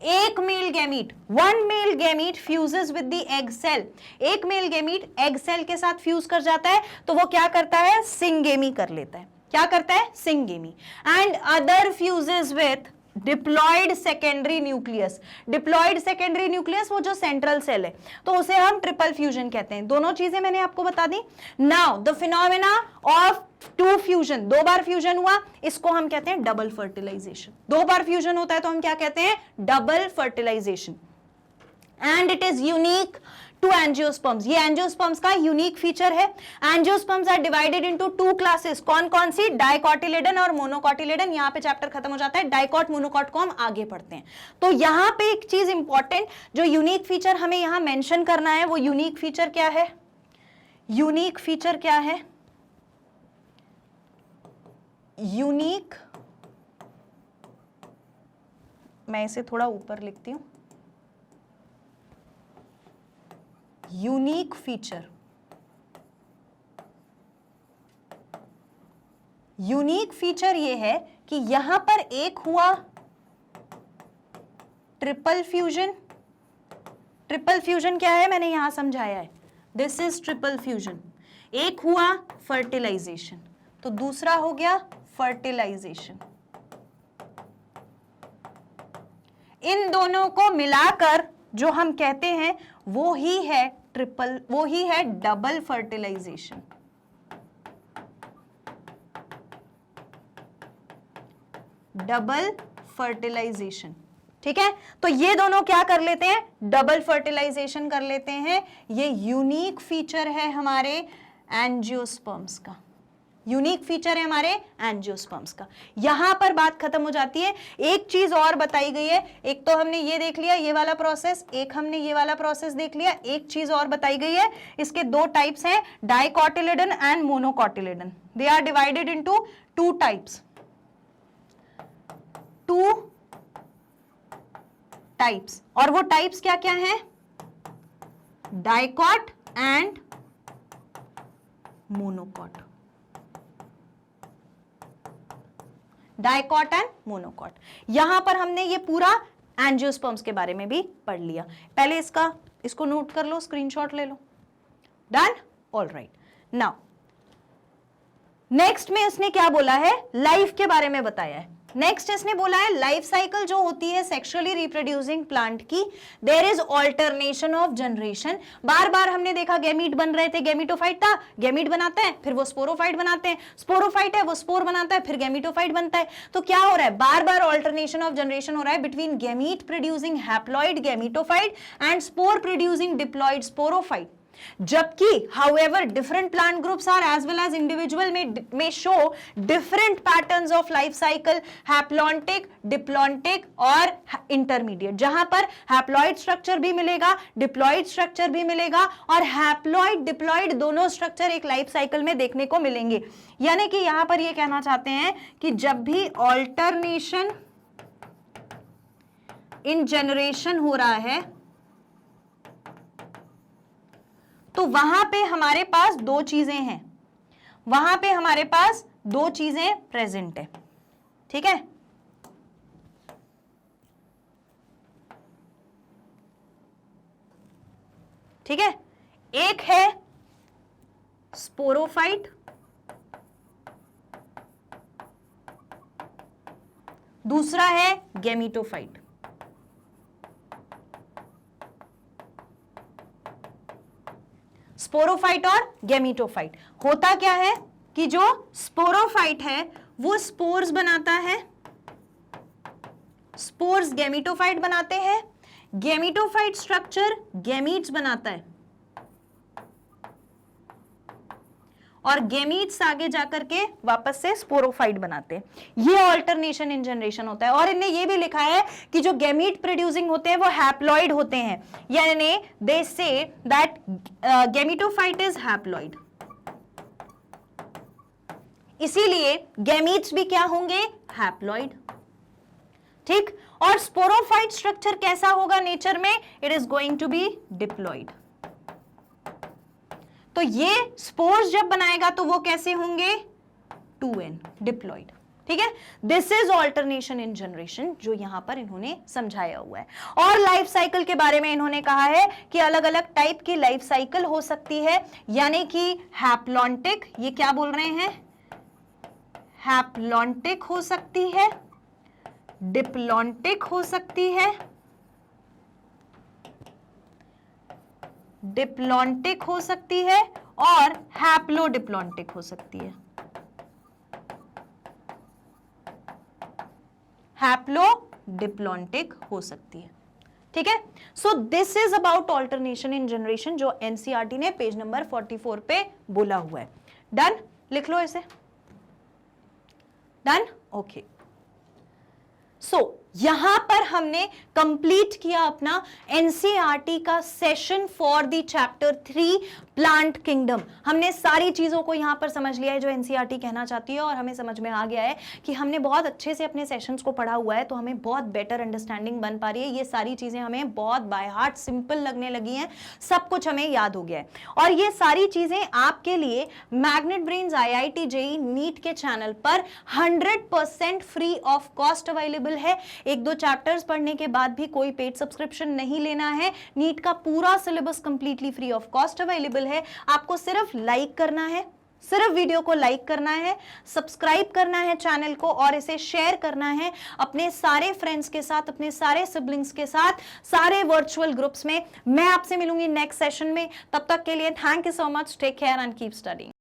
एक male gamete, 1 male gamete fuses with the egg cell. एक मेल गैमीट एग सेल के साथ फ्यूज कर जाता है, तो वो क्या करता है? सिंगेमी कर लेता है। क्या करता है? Syngamy. And other fuses with diploid secondary nucleus. Diploid secondary nucleus वो जो सेंट्रल सेल है, तो उसे हम ट्रिपल फ्यूजन कहते हैं। दोनों चीजें मैंने आपको बता दी। Now the phenomena of 2 fusion, 2 बार फ्यूजन हुआ, इसको हम कहते हैं डबल फर्टिलाइजेशन। 2 बार फ्यूजन होता है तो हम क्या कहते हैं? Double fertilization. And it is unique to angiosperms. ये एंजियोस्पर्म्स का यूनिक फीचर है। Angiosperms are divided into 2 classes. कौन कौन सी? डाइकोटिलेडन और मोनोकोटिलेडन। यहां पे चैप्टर खत्म हो जाता है, डाइकोट मोनोकोट को हम आगे पढ़ते हैं। तो यहां पे एक चीज इंपॉर्टेंट जो यूनिक फीचर हमें यहां मेंशन करना है, वो यूनिक फीचर क्या है? यूनिक फीचर क्या है? यूनिक, मैं इसे थोड़ा ऊपर लिखती हूं, यूनिक फीचर। यूनिक फीचर ये है कि यहां पर एक हुआ ट्रिपल फ्यूजन। ट्रिपल फ्यूजन क्या है मैंने यहां समझाया है, दिस इज ट्रिपल फ्यूजन। एक हुआ फर्टिलाइजेशन, तो दूसरा हो गया फर्टिलाइजेशन। इन दोनों को मिलाकर जो हम कहते हैं वो ही है ट्रिपल, वो ही है डबल फर्टिलाइजेशन। डबल फर्टिलाइजेशन, ठीक है। तो ये दोनों क्या कर लेते हैं, डबल फर्टिलाइजेशन कर लेते हैं। ये यूनिक फीचर है हमारे एंजियोस्पर्म्स का, यूनिक फीचर है हमारे एंजियोस्पर्म्स का। यहां पर बात खत्म हो जाती है। एक चीज और बताई गई है, एक तो हमने ये देख लिया ये वाला प्रोसेस, एक हमने ये वाला प्रोसेस देख लिया। एक चीज और बताई गई है, इसके दो टाइप्स हैं, dicotyledon and monocotyledon. They are divided into two types, two types. और वो टाइप्स क्या क्या हैं, dicot and monocot. Dicot and monocot. यहां पर हमने ये पूरा एंजियोस्पर्म्स के बारे में भी पढ़ लिया। पहले इसको नोट कर लो, स्क्रीनशॉट ले लो। Done, all right. Now next में इसने क्या बोला है, लाइफ के बारे में बताया है। नेक्स्ट इसने बोला है लाइफ साइकिल जो होती है सेक्सुअली रिप्रोड्यूसिंग प्लांट की, there is alternation of generation. बार बार हमने देखा गैमीट बन रहे थे, गैमीटोफाइट था, गैमीट बनाते हैं फिर वो स्पोरोफाइट बनाते हैं, स्पोरोफाइट है वो स्पोर बनाता है फिर गैमीटोफाइट बनता है। तो क्या हो रहा है, बार बार ऑल्टरनेशन ऑफ जनरेशन हो रहा है between gamete producing haploid gametophyte and spore producing diploid sporophyte. जबकि however different plant groups are as well as individual may show different patterns of life cycle, haplontic, diplontic और intermediate। जहां पर haploid structure भी मिलेगा, diploid structure भी मिलेगा और haploid diploid दोनों structure एक life cycle में देखने को मिलेंगे। यानी कि यहां पर ये कहना चाहते हैं कि जब भी alternation in generation हो रहा है तो वहां पे हमारे पास दो चीजें हैं, वहां पे हमारे पास दो चीजें प्रेजेंट है, ठीक है। ठीक है, एक है स्पोरोफाइट, दूसरा है गैमीटोफाइट। स्पोरोफाइट और गैमीटोफाइट। होता क्या है कि जो स्पोरोफाइट है वो स्पोर्स बनाता है, स्पोर्स गैमीटोफाइट बनाते हैं, गैमीटोफाइट स्ट्रक्चर गैमीट्स बनाता है और गैमीट्स आगे जाकर के वापस से स्पोरोफाइट बनाते हैं। ये ऑल्टरनेशन इन जनरेशन होता है। और इन्हें ये भी लिखा है कि जो गैमीट प्रोड्यूसिंग होते हैं वो हैप्लॉइड होते हैं, यानी they say that gametophyte is haploid, इसीलिए गैमीट्स भी क्या होंगे, हैप्लॉइड। ठीक, और स्पोरोफाइट स्ट्रक्चर कैसा होगा नेचर में, it is going to be diploid. तो ये स्पोर्स जब बनाएगा तो वो कैसे होंगे, 2n, डिप्लॉइड। ठीक है, this is alternation in generation जो यहां पर इन्होंने समझाया हुआ है। और लाइफ साइकिल के बारे में इन्होंने कहा है कि अलग अलग टाइप की लाइफ साइकिल हो सकती है, यानी कि हैप्लॉन्टिक, ये क्या बोल रहे हैं, हैप्लॉन्टिक हो सकती है, डिप्लॉन्टिक हो सकती है, डिप्लॉन्टिक हो सकती है और हैप्लोडिप्लॉन्टिक हो सकती है। हैप्लोडिप्लॉन्टिक हो सकती है। ठीक है, सो this is about alternation in generation जो एनसीईआरटी ने पेज नंबर 44 पे बोला हुआ है। डन, लिख लो इसे। Done, okay. सो यहां पर हमने कंप्लीट किया अपना एनसीईआरटी का session for the chapter 3 plant kingdom. हमने सारी चीजों को यहां पर समझ लिया है जो एनसीईआरटी कहना चाहती है, और हमें समझ में आ गया है कि हमने बहुत अच्छे से अपने सेशंस को पढ़ा हुआ है, तो हमें बहुत बेटर अंडरस्टैंडिंग बन पा रही है। ये सारी चीजें हमें बहुत बाय हार्ट सिंपल लगने लगी हैं, सब कुछ हमें याद हो गया है। और ये सारी चीजें आपके लिए Magnet Brains IIT JEE NEET के चैनल पर 100% फ्री ऑफ कॉस्ट अवेलेबल है। एक दो चैप्टर्स पढ़ने के बाद भी कोई पेड सब्सक्रिप्शन नहीं लेना है। नीट का पूरा syllabus completely free of cost available है। आपको सिर्फ लाइक करना है, सिर्फ वीडियो को लाइक करना है, सब्सक्राइब करना है चैनल को, और इसे शेयर करना है अपने सारे फ्रेंड्स के साथ, अपने सारे सिबलिंग्स के साथ, सारे वर्चुअल ग्रुप्स में। मैं आपसे मिलूंगी नेक्स्ट सेशन में। तब तक के लिए thank you so much, take care and keep studying.